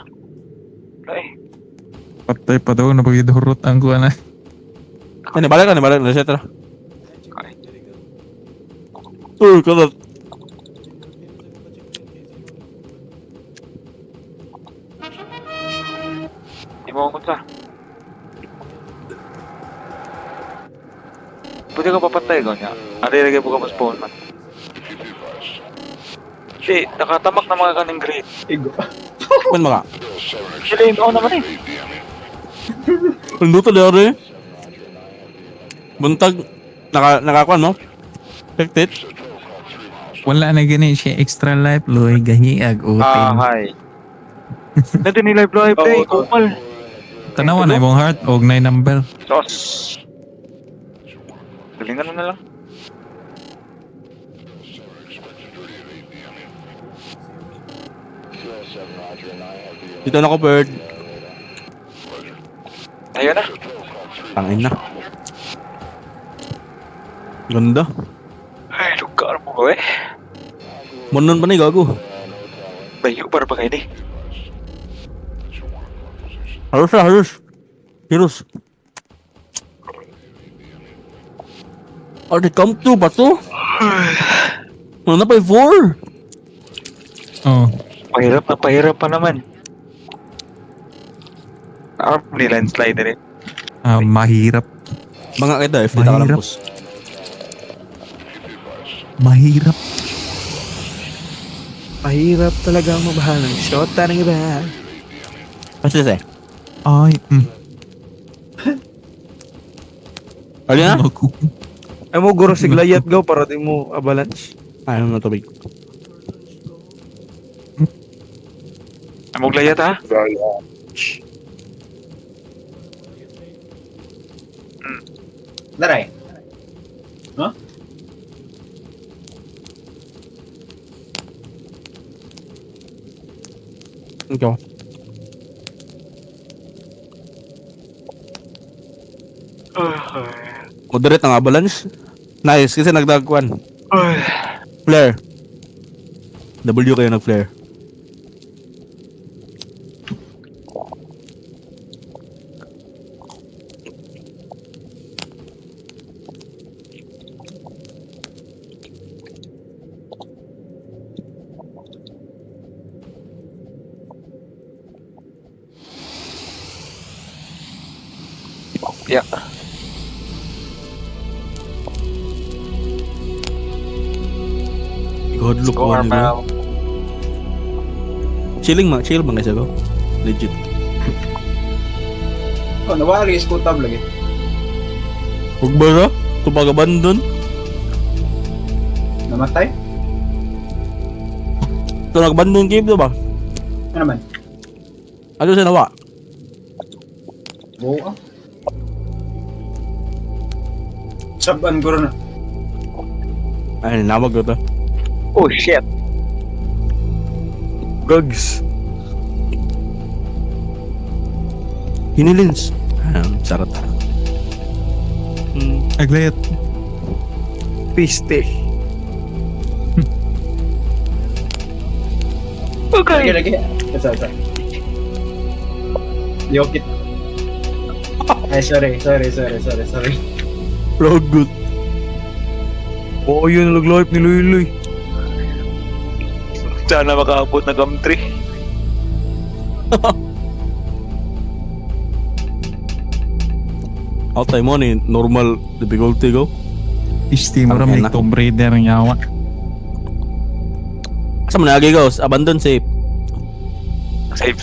Ay, Patay pa daw, napagidurot ang kuha na. Ano, balik na, etc. ay. Uy, kalat. Di mo akong sa. Pwede ka papatay ko niya. Ate, lagay po ka pa spawn man. Di, nakatamak na mga kaning grade. Igo. Kuan mga. Sila yung ako naman eh. Ano to dere? Buntag. Nakakuan mo? Affected? Wala na gani siya extra life, loy, gahiag, utin. Hi. Natin ni live live day, kupal. Tanawa na imong heart, og na number. Sos. Galingan mo na lang. Dito na ko, bird. Ayun na. Tangin na. Ganda. Ay, lugar mo ko eh. Manon pa na gago. Bayo para pa kayo di. Harus. Hirus. Are they come to ba to? Ano na pa 4? Oh, Pahirap pa naman. Ni landslide rin. mahirap. Mga kita, FD ta ka lang Mahirap. pus. Mahirap. Mahirap talaga ang mabahal ng shota ng iba. Kasi say. Ay, Ali na? Ako. Ay mo guro siglayat gaw para di mo avalanche. Ayaw na tubig. Amog layat ha? Daray. Huh? Ikaw. Moderate ang avalanche. Nice, kasi nagdagkuan. Flare. W kayo nag-flare. Yeah. God look Go one Armel. chill bang guys ako? Legit. Oh, nawali is kutab lagi. Huwag ba ka? Ito pag-abandon? Namatay? Ito nag-abandon cave to ba? Ano naman? Ano sa nawa? Buo ka. Saban ko na. Ay, nawag ko to. Oh shit. Gugs. Hinilins. Sarap. Aglayat. Piste. Lagi, lagi. Isa. Yokit. Ay, sorry. Log good. Oo, yun nag-live ni Luy. Sana makaabot na gum 3. Altay mo ni normal difficulty go. Isti mo ram Tangina. ni Tomb Raider ng yawa. Asa mo nagi go? Abandon safe. Safe.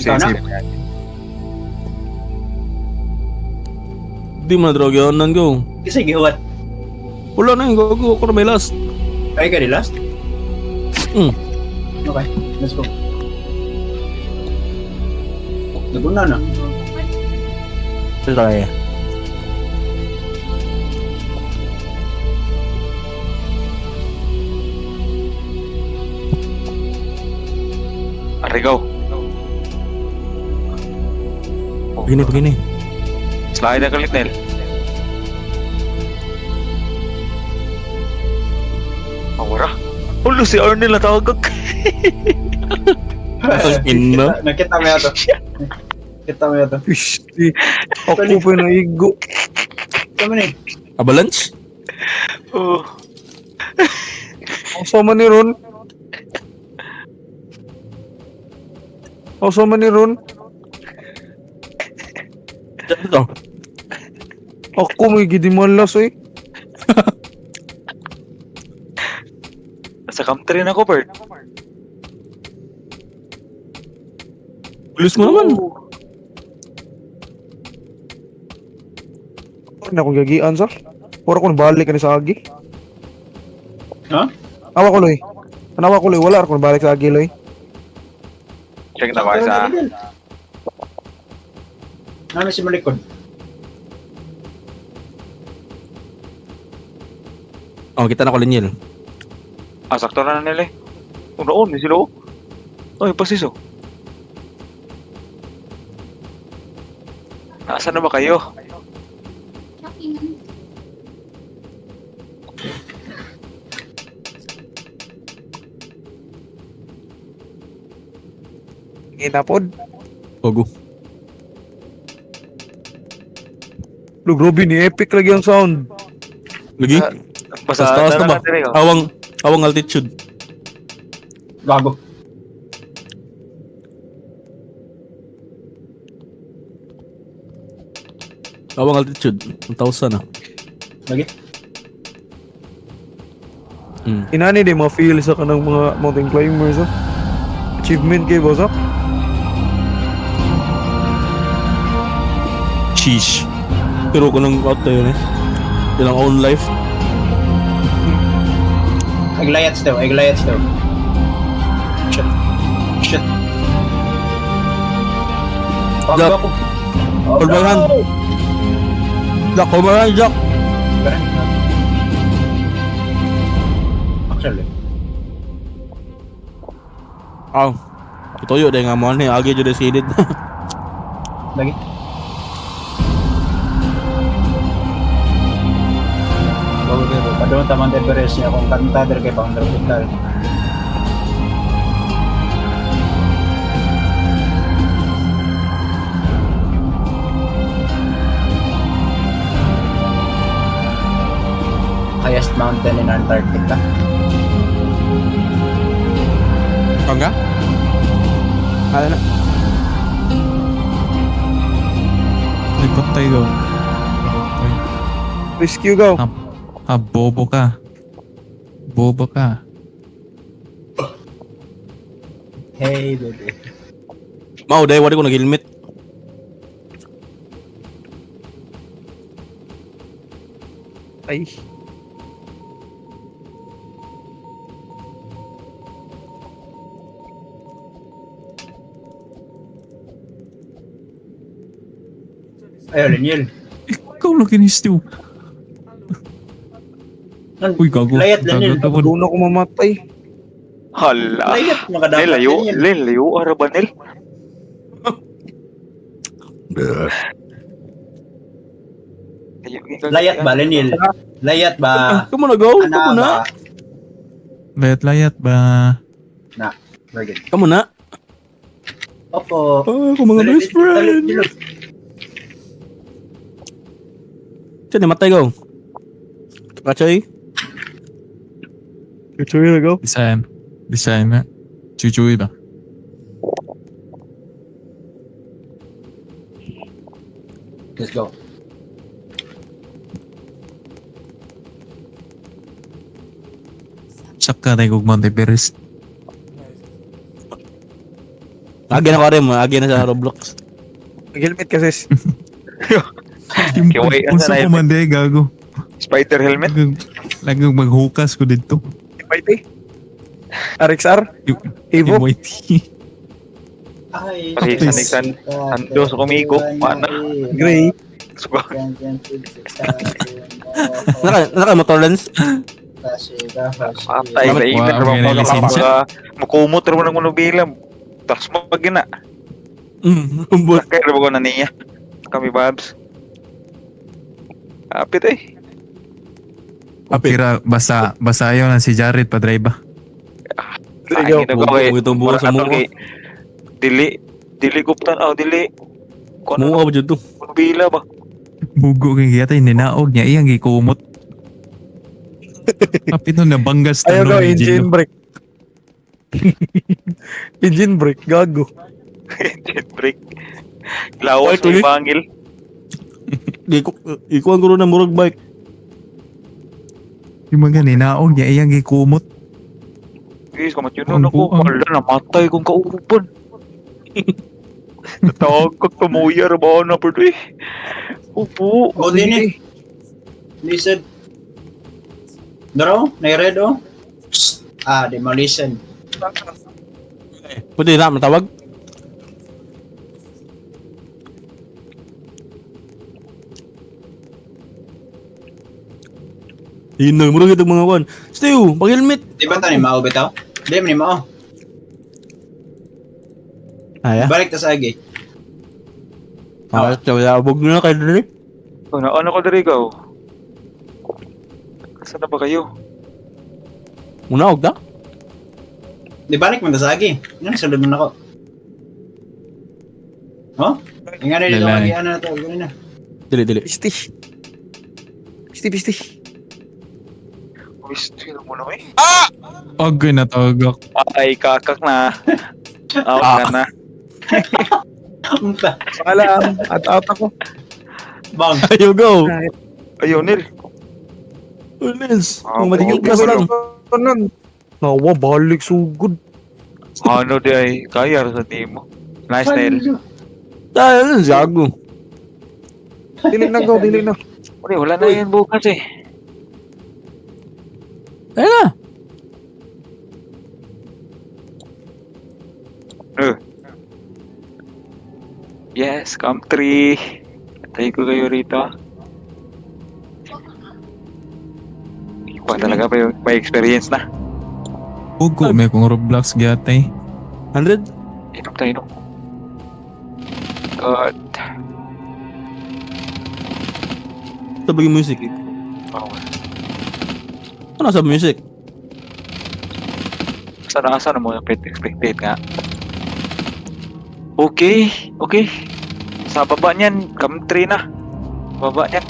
Di mo na drog yun nan go. Kasi gihuwat. Wala na yung go ako na may last. Ay ka di last? Okay, let's go. Naguna na. Try. Pare, go. Begini. Slide na kalit, Nel. Awara. Ulo si Arnel na tawag. Ino. Nakita mo yato. Kita mo yato. Fish. Ako pa na igo. Ito mo ni. Avalanche? Oh. Ang sama ni Ron. Ito. Ako may gidimalas eh. Nasa country na ako, Bert. Bilis mo naman. Ano akong gagian sa? Pura ko balik ka ni sa agi. Ha? Awa ko loy. Anawa ko loy. Wala ako balik sa agi loy. Check na ba sa... Ano si malikod? Oh, kita na ko linyel. Ah, sakto na nila eh. Unoon, may sila oh. Ay, pasiso. Nasaan na ba kayo? Inapod. Ogo. Look, Robin, epic lagi ang sound. Lagi? Basta Taas na ba? natin eh. Awang altitude. Gago. Awang altitude. 1,000 na. Lagi. Inani din ma-feel sa kanang mga mountain climbers. Oh. Achievement kay boss. Oh. Sheesh. Pero ko nang out tayo eh. Ilang own life. Eglayats daw. Shit. Jack. Ako. Hold my hand. Jack, hold my hand, Jack. Actually. Aw. Ituyo dahil nga mo ni agi jud silid. Lagi. Padung taman Everest niya kung kanta dari kay Founder Hospital. Highest mountain in Antarctica. Enggak? Ada na. Likot tayo. Rescue go. Ah, bobo ka. Hey, baby. Mau dahil wala ko nag-helmet. Ay. Ayaw, Liniel. Ikaw lang kinistiw. Uy, gago. Layat, Liniel. Doon ako mamatay. Hala. Layat, Nel, makadapat. layo. Liniel. Nel, layo. Ara ba, Nel? Layat ba, Liniel? Layat ba? Kamu na go? Ana Kamu na? ba? Layat-layat ba? Very good. Kamu na? Opo. Oh, ako mga best friend. Diyan ni matay go. Kachoy? Kachoy na go. Design na. Chuchuy ba? Let's go. Sap ka tayo kung Mount Everest. Agi na ko rin mo. Agi na sa Roblox. Helmet kasi. Kiway, Kung sa kumande, gago. Spider helmet? Lagang maghukas ko dito. MIT. RXR. Evo. MYT. Ay, Pati Sando sa kumigo. Mana? Gray. Suga. Naka motor lens? Patay sa init. Wow, may lisensya. Makumot naman ang manubilang. Tas mo pag gina. Umbot. Kaya ko na niya. Kami Babs. Apit eh. Apira, basa yun na si Jared pa drive ba? Ay, Ikaw. ginagawa eh. Itong bukas sa Para mga. kay- Dili kuptan. Dili. Kung Mga ano, ba dyan to? bila ba? Bugo kay kaya tayo ninaog niya. Iyang gikumot. Kapito na banggas Ayaw tanong ko, ni engine Gino. brake. Engine brake, gago. Jet break. Lawas Ay, tuloy. sa bangil. Ikuan ko rin ng murag bike. Yung mga ninaog niya. Iyang gikumot. Guys, kamat yun Ang ako. buang. Wala, namatay kong kauban. Natawag kong tumuyar ba na po eh. Upo. O din eh. Listen. Daro, nai-red oh. Di mo listen. Pwede na, matawag? Yun na, murag itong mga kwan. Stew, pag-helmet. Di ba tayo ni Mao bitaw? Di mo ni Mao. Aya. Balik ta sa agi. Abog na kayo dali. Ano ko dari ikaw? Saan na ba kayo? Muna, og ta? Di balik man ta sa agi. Ano sulod man ako? Oh? Nga na dito Lalay. agi ano na to, ganun na. Dili. Pisti. Pisti. Gusto yun muna eh. Okay na tawag. Ay, kakak na. Out ka na. Unta. Paalam. At ako. Bang. Ayaw go. Ayaw, Nil. Ulis. Ah, Kung matigil okay, ka lang. Kanan. Nawa, balik sugod. Ano di ay kaya sa team mo. Nice, Nil. Dahil, zago. Dili na go, dili na. Wala na yan bukas eh. Ayun na. Yes, come 3. Tayo ko kayo rito. Iba talaga pa yung may experience na. Bugo, may kong Roblox gatay. 100? Inom tayo, inom. God. Sabag yung music. Oh. Ano sa music? Sana mo yung expected nga. Okay. Sa baba niyan, come 3 na. Baba niyan.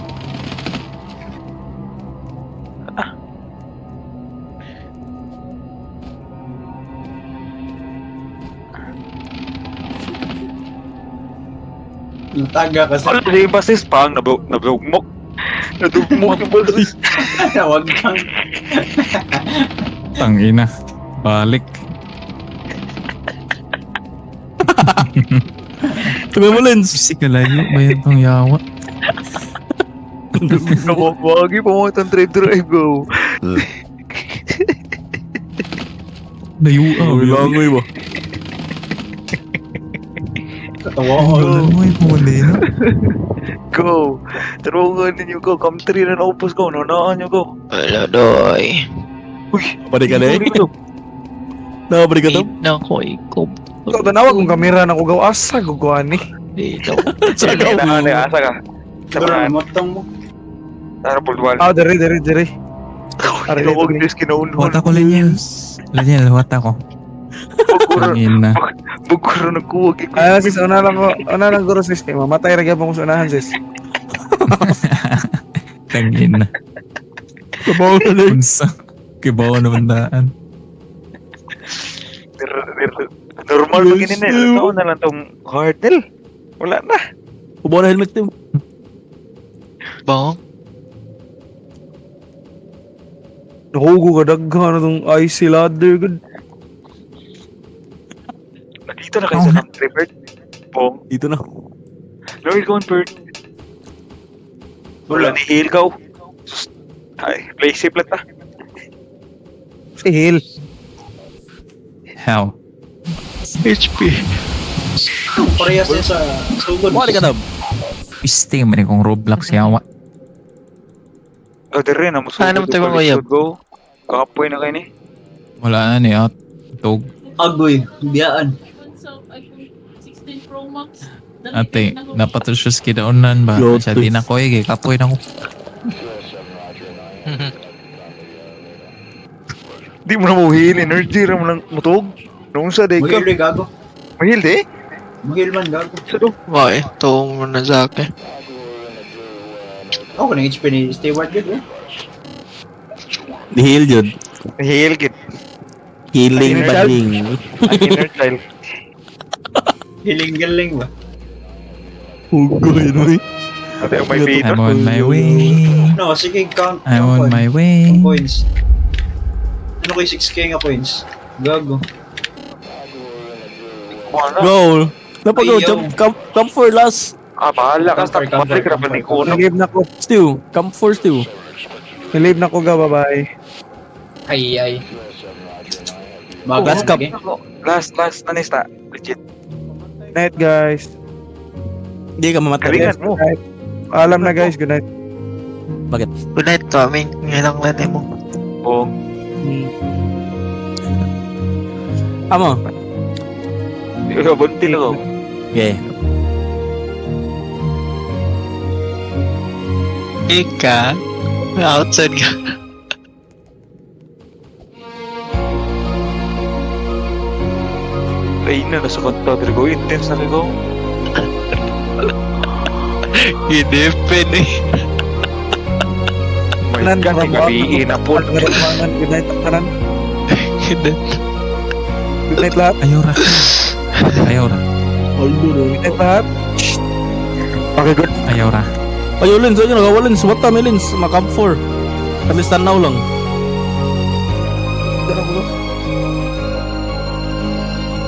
Taga kasi. Wala na yung basis pang nabugmok. Nadugmok yung basis. Wag kang. Tangina. Balik. Tuloy mo, Lens. Kasi kalayo ba yan tong yawa? Nakabagi pa mo itong drive go. Layuaw. Langoy ba? Katawa Oh, ko. langoy po din. Go. Tarungan ninyo ko. Come 3 na naupos ko. Nanaan nyo ko. Wala doy. Uy. Balik ka na eh. Nakabalik ka to? Na ko ikaw. Ikaw, tanawa kung kamera na kugaw. Asa, guguan eh. Dito. Sige na. Asa ka. Siguro Tara. motong mo. Tara, pulwal. Dari. Huwag Diyos kinaunuhan. Wata ko lang yan. Lanyal, wata ko. Tangina. Buguro nagkuwag. Sis, una lang guro sis. Eh, mamatay ragyan po kung sunahan sis. Tangina. Kabaw na lang. Unsa. Kibaw naman daan. Normal ba ganyan eh. Tao na lang tong hard nil. Wala na. Kabaw na helmet Tim. Bang. Nahugo ka daghan na tong icy ladder. Good. Dito na kayo sa country, Bert. Pong. Dito na. Lord, go on, Bert. Wala, ni-heal ka. Ay, play safe lang ta. Si Hill. How? HP. Parehas niya sa sugod. Balik ka Tab. Piste man kong Roblox yawa. O, dire na. Ano mo tayo mga uyab? Go. Kakapoy na kayo ni. Wala na ni out. Tog. Agoy, biyaan. sa iPhone 16 Pro Max. Ate, dapat to siya skidaunan ba? Bluetooth. Siya di na ko eh, kapoy na ko. Di mo na muhil, energy ra mo lang mutog. Noong sa day ka. Mahil gago. Mahil di? Mahil man gago. Sa do. Why? Tuwang mo na sa akin. Ako ng HP ni Stewart yun eh. Dihil yun. Mahil gid. Healing Inner bading. Inner child. Hiling-galing ba? Hugoy no. Ate ang may pita. I'm on my way. No, sige, count. I'm on my way. Ang coins. Ano kay 6k nga coins? Gago. Go. Napagaw, Ayaw. come for last. Bahala ka sa Comfort, pabalik ra pa ni kuno. Nag-live na ko. Stew, come for Stew. Nag-live na ko ga, bye-bye. Ay. Last cup. Last na nista. Legit. Night, guys. Hindi ka mamatay. Galingan mo. Alam na, guys. Good night. Good night, Tommy. Ngayon lang natin mo. Oh. Amo. Buntil ako. Yeah. Ika. Outside ka. Ay na, nasa kanta. Pero go intense na ko. Hidipin eh. My God, gabiin na po. Good night, tanan. Good night, lahat. Ayaw ra. Ayaw ra. Good night, lahat. Okay, good. Ayaw ra. Ayo Lins, ayo nagawa Lins. What time Lins? Makam 4. At least tanaw lang.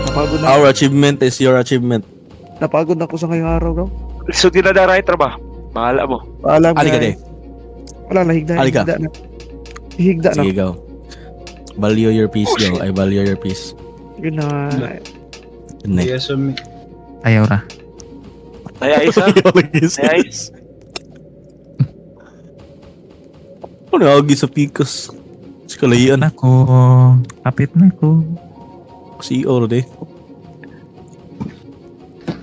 Napagod na. Our achievement is your achievement. Napagod na ako sa ngayong araw, bro. So, dinadaray ba? Bahala mo. Paalam, Ali ka de. guys. Wala, nahigda. Ali ka. Higda na. Higda na. Sige, go. Value your peace, go. I value your peace. Good night. Good night. Yes, um, Ayaw ra. Naya isa. Naya isa. Ano agi sa pikas? Si kalayan. Nako. Kapit na ko. Si Oro de.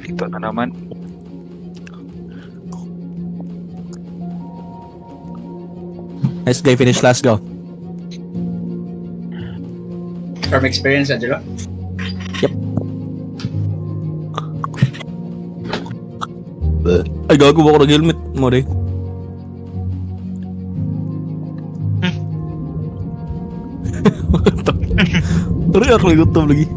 Ito na naman. Nice guy, finish last, go. from experience, Angelo. Ay, gago ba ako nag-helmet mo, de? Tari ako nagutom lagi.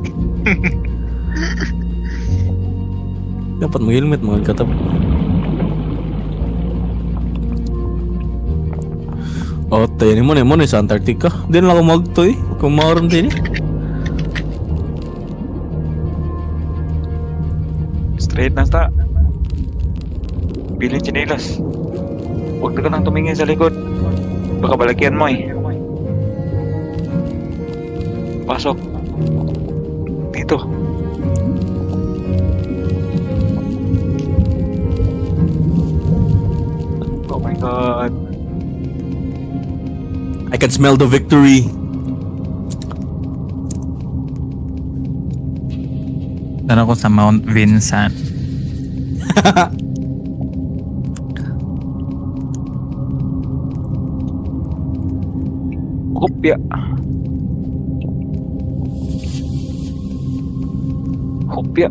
Dapat mag-helmet, mga katab. Oh, tayo ni mo na sa Antarctica. Di na lang ako magto eh. Kung makaroon din eh. Straight na sta. Bilin chinelas. Huwag ka nang tumingin sa likod. Baka balagyan mo eh. Pasok. Dito. Oh my God. I can smell the victory. Doon ako sa Mount Vincent. Kopya. Kopya.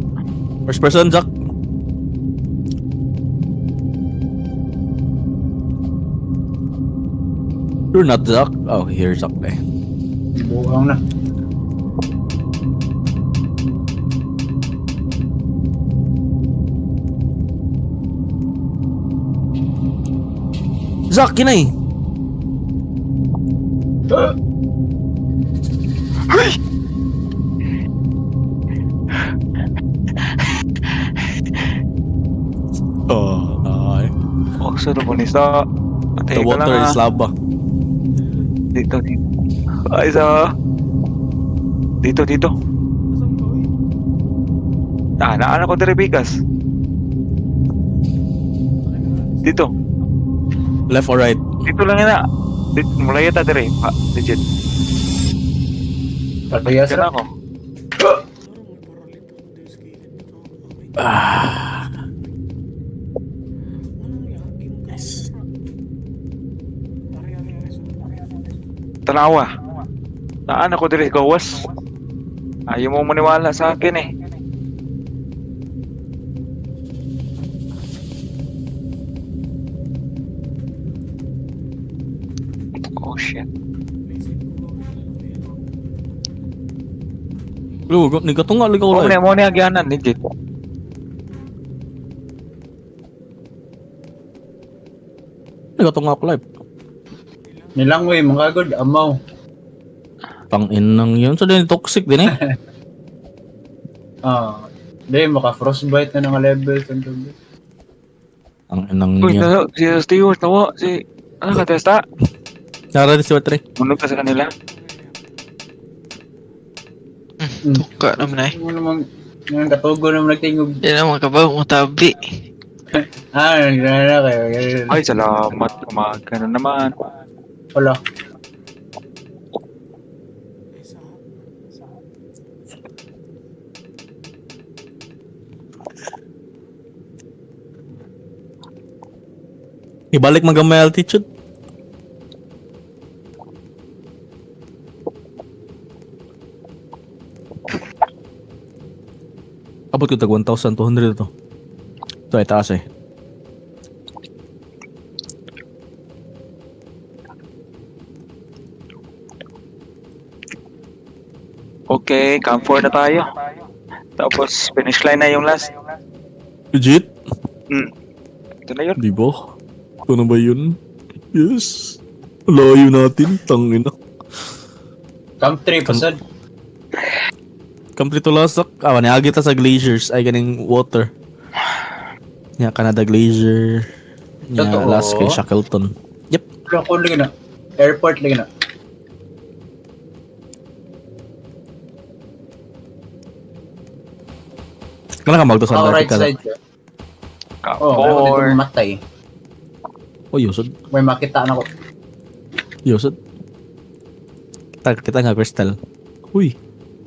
First person, Jack. You're not Jack. Oh, here's Jack eh. Buang na. Jack, kinay. Oh, ay. Oh, sino mo ni sa... The water is lava. Dito, dito. Ay, sa... Dito, dito. Naan ako dari Bigas. Dito. Left or right? Dito lang yan na. Dito, mulay yata dari. Ha, legit. Parehas Kaya na. ako. Ah. Nice. Tanawa. Naan ako diri gawas. Ayaw mo maniwala sa akin eh. Oh shit. Lu, nagatunga lagi Oh, ko mo ni agyanan legit. Nagatunga ako live. Nilangoy, mga good, amaw. Pang inang yun. So, din toxic din eh. Di, maka-frostbite na ng level. Ang inang Uy, yun. si Stewart tawa si ano ka testa? Nara si Watri. Munog ka sa kanila. Tuka naman ay. Ano namang, yung katugo naman nagtingog. Yan naman ka ba? Matabi. Nagana kayo. Ay, salamat. Umaga na naman. Wala. Ibalik magamay altitude. Abot ko tag 1,200 ito. Ito ay taas eh. Okay, camp 4 na tayo. Tapos finish line na yung last. Legit? Ito na yun. Di ba? Ito na ba yun? Yes. Layo natin. Tangina. Camp 3, pasad. Complete lasak. Niagi ta sa glaciers. Ay, ganing water. Nya, Canada Glacier. Nya, Totoo? last kay Shackleton. Wala ko lagi na. Airport lagi na. Kailan ka magdo sa Right Antarctica? side ka. Camp Oh, ako dito 4. matay. Oh, yusod. May makita na ko. Yusod. Kita nga, Crystal. Uy,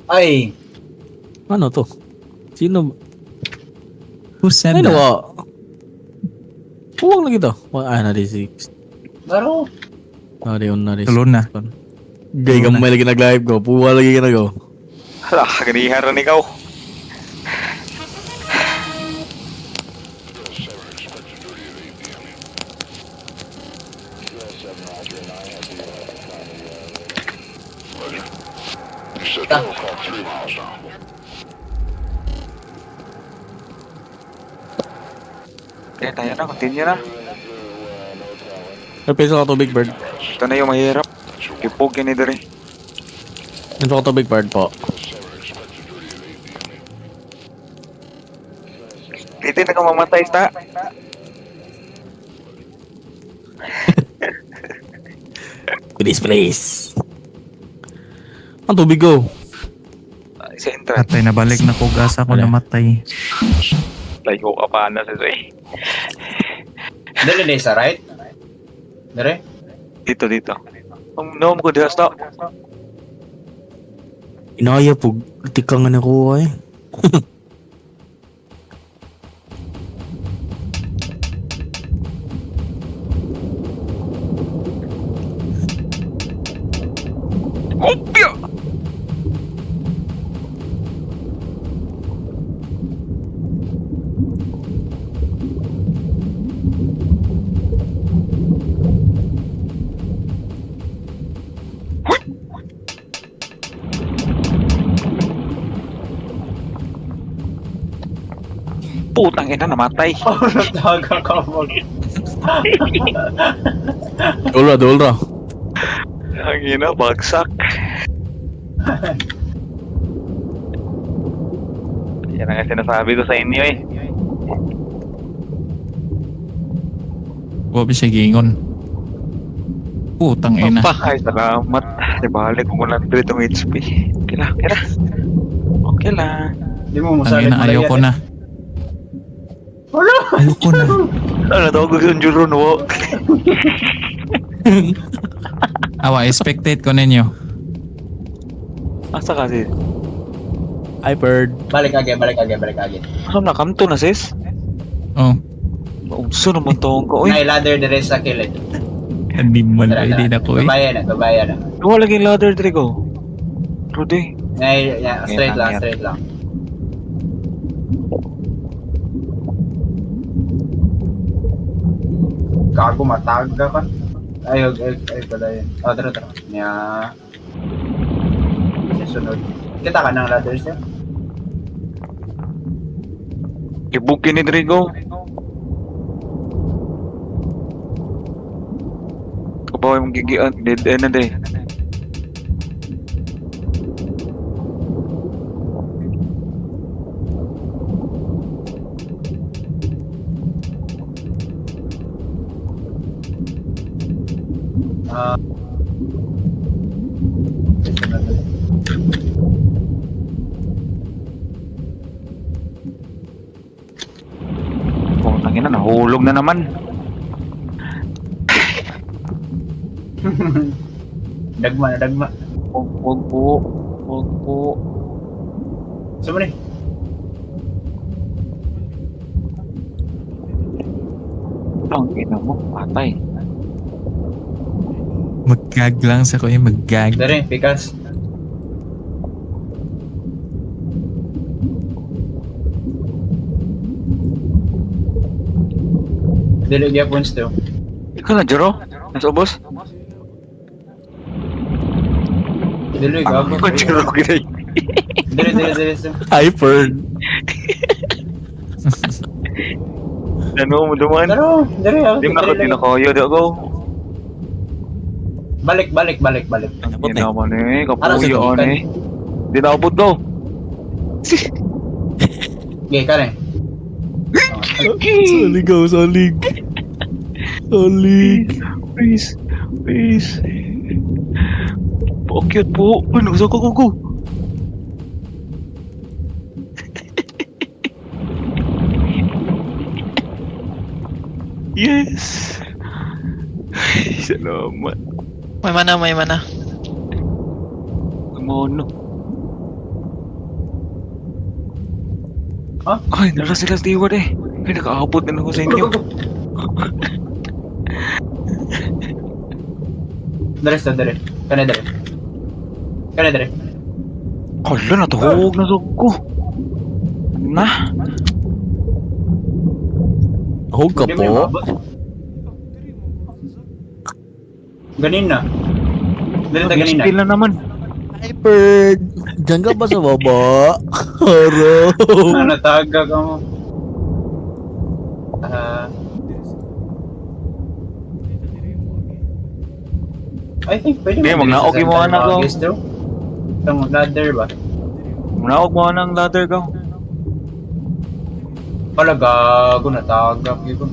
Ay, ano to? Sino? Who said Ay, that? nawa. Huwag lagi to. Nari 6. laro. Nari on, nari 6. Tulon na. Gay ka may lagi nag-live ko. Puwa lagi ka na ko. Hala, ganihan rin ikaw. Eh, tayo na. Continue na. May peso ka to, Big Bird. Ito na yung mahirap. Kipog yun diri. Peso ka to, Big Bird po. Dito na ka mamatay ta. Please. Ang tubig ko. Sa entrance. Patay na balik na kugas ako Wala. namatay. Layo ka pa na si Zoe. Dali na sa right. Dere. Dito. No, mo ko dihas na. Inaya po. Tikang nga na ko eh. Opya! Putang ina, namatay. Oh, nagtaga ka mag. Dolra. Ang ina, bagsak. Yan ang sinasabi ko sa inyo eh. Huwag siya gingon. Putang ina. Ay, salamat. Ibalik ko muna 3 HP. Okay lang. Di mo Ang musalit ina, ayoko na. Wala. Ayoko na. Ano daw ko yung juro no? Awa, expected ko ninyo. Asa kasi? Ay, bird. Balik agi. Ano na kamto na sis? Oh, Unsa naman to ko oy. Nay ladder dire sa kilid. hindi man pwede na ko eh. Babayan na. Wala lagi ladder dire ko. Rudy. Nay, straight lang. Gago mataga ka. Ay, pala yun. Oh, tara. Nya. Sunod. Kita ka ng ladders yan? Ibukin ni Drigo. Kabaw yung gigian. Dead end na day. Oh, tangina, nahulog na naman. Dagma. Huwag po. Saan mo ni? Tangina mo, patay. Mag-gag lang sa kuya, mag-gag. Dari, pikas. Dili gyapon sto. Ikaw na, Jero? Nasa ubos? Dili gago. Ikaw, Jero, kinay. Dili sto. Ay, bird. Ano mo duman? Pero, dili ako. Di mo na tinakayo, di ako. Balik. Hindi naman eh, Ara sa kapuyo tubigan. eh. Di na abot daw. Okay, ka rin. Salig. Please. Pakyat po. Ay, nagsak ako. Yes. Salamat. May mana. Kumono. Ha? Ay, nara sila steward eh. Ay, nakaabot na ako sa inyo. Dali. Kana dali. Hala, natuhog na ko. Na? Hug ka Hindi mo po. maabot. Ganin na. Ganin na. Spill na naman. Ay, bird. Diyan ka ba sa baba? Haro. Nataga ka mo. I think pwede Hindi, magnaog yung mga anak ko. Itong ladder ba? Manawag mo ng ladder ko. Pala gago, natagap yun.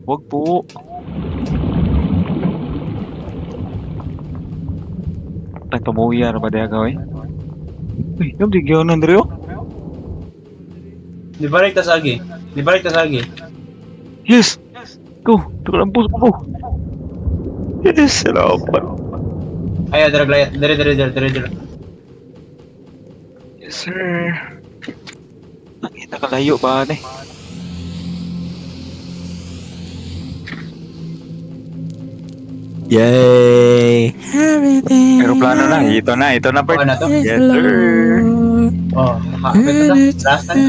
Huwag po. Ay, pamuya na ba diya gawin? Uy, yung digyan na Andreo? Di balik ta sagi. Yes! Go! Tuko lang puso ko. Yes! Salamat. Ay, draglayat. Dire. Yes, sir. Nakita kalayo pa eh. Yay! Everything. Aeroplano na. Ito na, Bert. Oo na to. Yes, sir. Oh, ito to. Last time.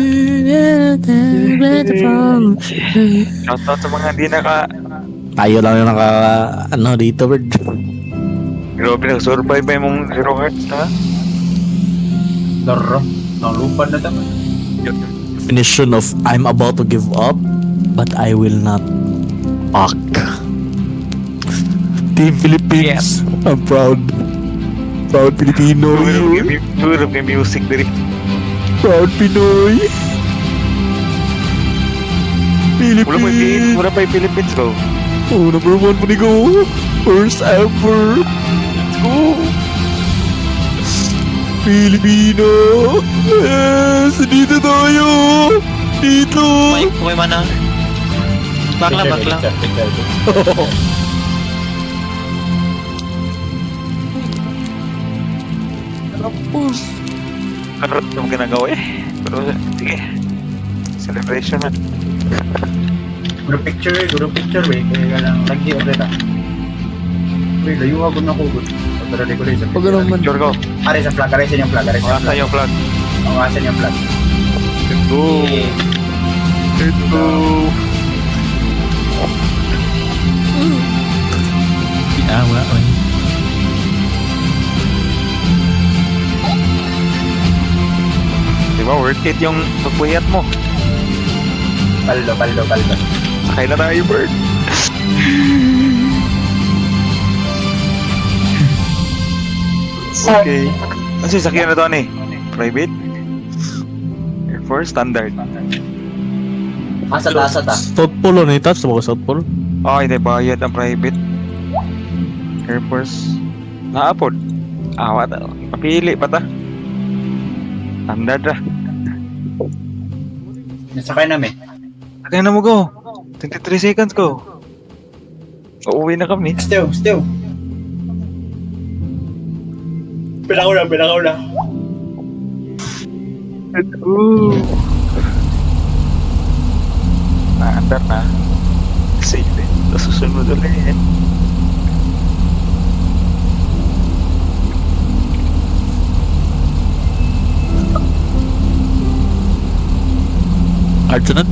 Shoutout sa mga hindi Tayo lang yung dito, bird. Grabe, nag-survive ba yung Zero Hearts, ha? Daro. Nang lupad na to. Definition of I'm about to give up, but I will not fuck. Team Philippines. I'm proud. Proud Filipino. Turog yung music diri. Proud Pinoy. Philippines. Wala pa yung Philippines ko. Oh, number 1 po ni go. First ever. Let's go! Filipino. Yes, dito tayo. Dito. May mana. Bakla, bakla. Karot yung ginagawa eh. Pero sige. Celebration man. Group picture, wait. Kaya lang, lagi ulit ah. Wait, layo ako na ko. Pagkara di ko rin sa Pag ganun man. Picture ko. Are sa flag, are sa inyong flag, are sa Masa yung flag. Ang asan yung flag. Let's go. Let's go. Awa, oy. Diba worth it yung pagpuyat mo? Paldo. Sakay na tayo, bird. Okay. Kasi sakyan na to ni? Private? Air Force? Standard? Asat ah. South Pole na itas, sa mga South Pole. Oh, hindi bayad ang private. Air Force. Naapod. Awat. Papili pa ta. Standard ra. Nasakay namin. Sakay na mo go. 23 seconds go. Uuwi na kami. Still. Pinakaw na. Let's go. Naandar na. Safe eh. Tapos susunod ulit. Arsunod.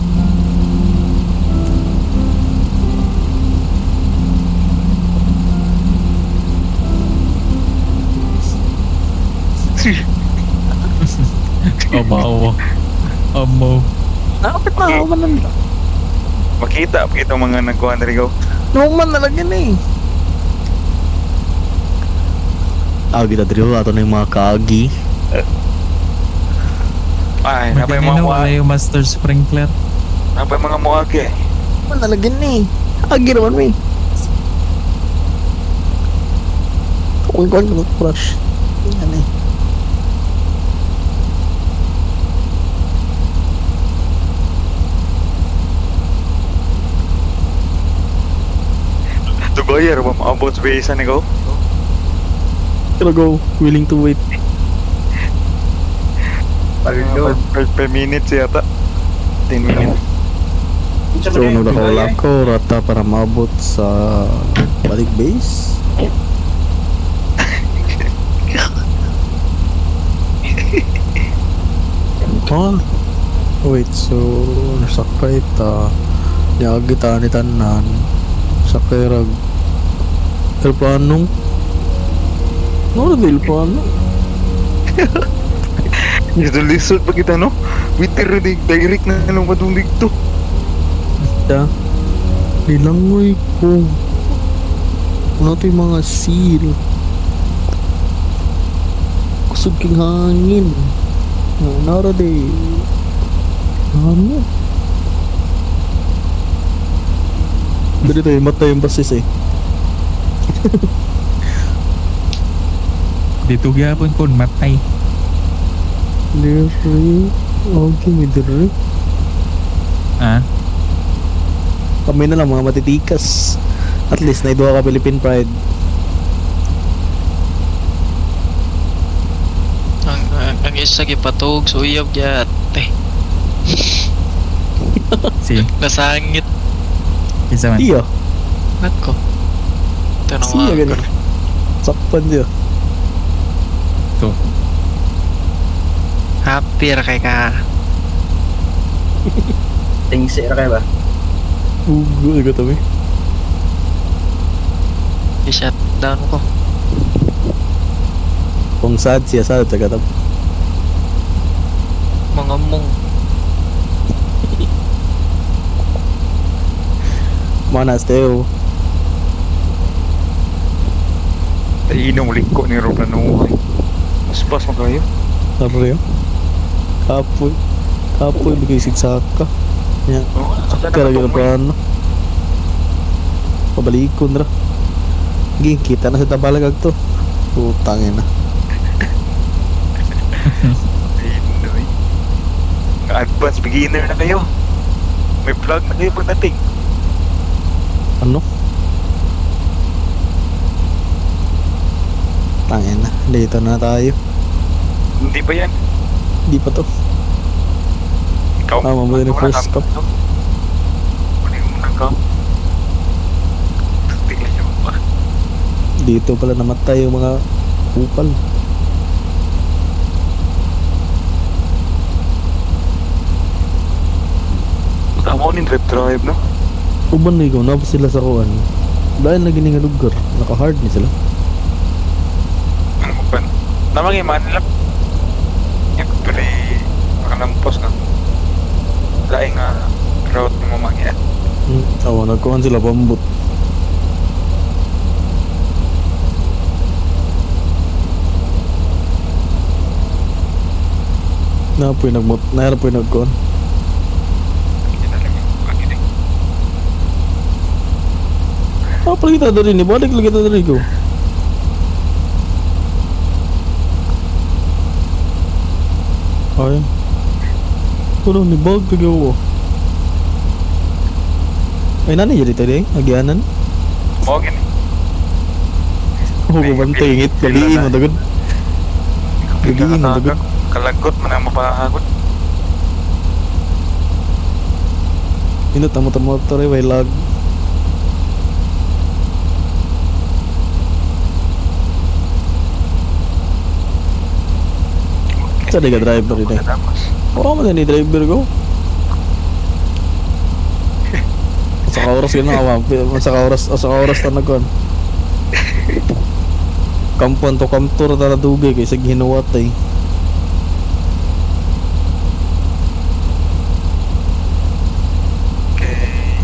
Amo. Nakapit na ako man nun. Makita ang mga nagkuhan na rigaw. Nung man nalagyan eh. Agi na dito, ato na yung mga kaagi. Ay, napay mga Wala yung master sprinkler. Napay mga muagi eh. Man nalagyan eh. Agi naman may. Kung ko crush. Yan eh. Tugoyer, maabot sa base ni go. Pero go, willing to wait. Paldo. Per minute yata. 10 minutes. So, nagdakawala ko rata para maabot sa balik base. Oh, wait, so nasakay ta niagita ni tanan sakay rag aeroplanong ano na aeroplano Ito lisod pa kita no? Winter rin direct na nung padung dito. da nilangoy ko ano to yung mga seal kusog king hangin nara de ano pwede tayo mata yung basis eh Dito gyapon kon matay. Dere okay may dere Ah, kami na lang mga matitikas at least na ka Philippine Pride Ang isa gipatog sa uyab gyate. si Nasangit. isa man. iya Nako. Tanong siya ako. ganun sakpan siya To. Happy ra kay ka. Tingsi ra kayo ba? ugo na katabi I-shut down ko. kung sad siya sad sa katabi Mga mong. manas teo Tainong liko ni Roplano. Mas pas mo kayo. Arreo kapoy bigay sigsaka yan Oh, kaya lagi na plano pabalikon ra ging kita na sa tabalagag to putangin na Advanced beginner na kayo. May plug na kayo pagdating. Ano? Tangin na. Dito na tayo. Hindi ba yan? Di pa to. Ikaw? Mabuti na first cup. Kunin mo na cup. Tingnan niyo ba? Dito pala namatay yung mga kupal. Tama ko ni drive, no? Uban na ikaw, napa sila sa kuan. Dahil na gini nga lugar, naka-hard ni sila. Ano mo ba? Namang iman nila. Yung pero makalampos na. Laing route mo mangyan. Awa, nagkuhan sila pambut. Nahirap po yung nagkuhan. Hindi na lang yung pagiling. Pala kita dari ni, balik lagi kita dari ko. Ay. Ano ni bag lagi ako. Ay nani jadi tadi, agianan. Oo, gini. Oh, kubantingit, gabi mo tagod. Gabi mo tagod. Kalagot man ang mapahagot. Inut ang motor-motor ay lag. Sa ka driver rin eh. Tapos, Oo man ni driver ko. Sa oras ka na sa oras ta nagkon. Kampon to kamtur ta dugay kay sa ginuwat ay. okay.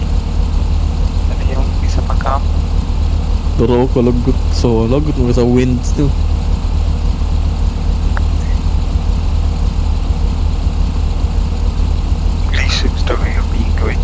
Ano yung isa pa camp? Duro ko lagot so lagot mo sa winds too. Glaciers daw yung bigoy.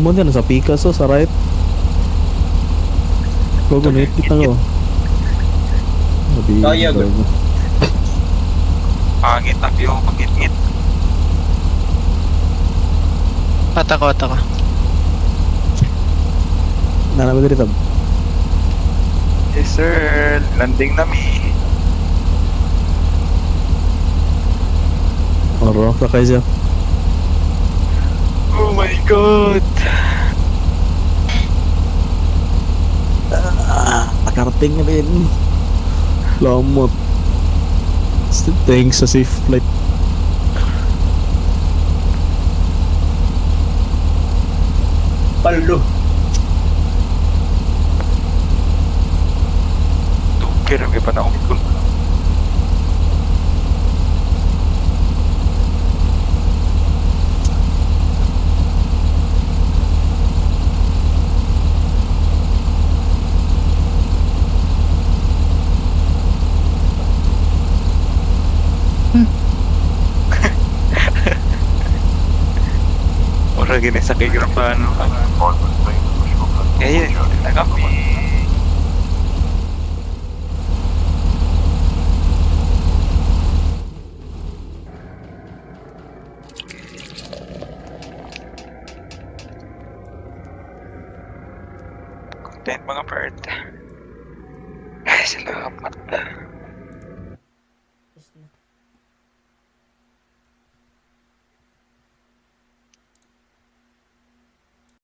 Mo din sa Picasso sa right. Gogo nit kita ko. Kaya, good. Pangit ang yung pangit-ngit. Atako. Nana ba dito? Yes sir, landing na mi. Oro, sakay siya. Oh my god. Nakarating na rin. Lamot. Thanks sa safe flight. Palo. Tukir ang iba na umikon. Ora gini sa kagirapan. Eh, na kami. Content mga bird. Ay, salamat.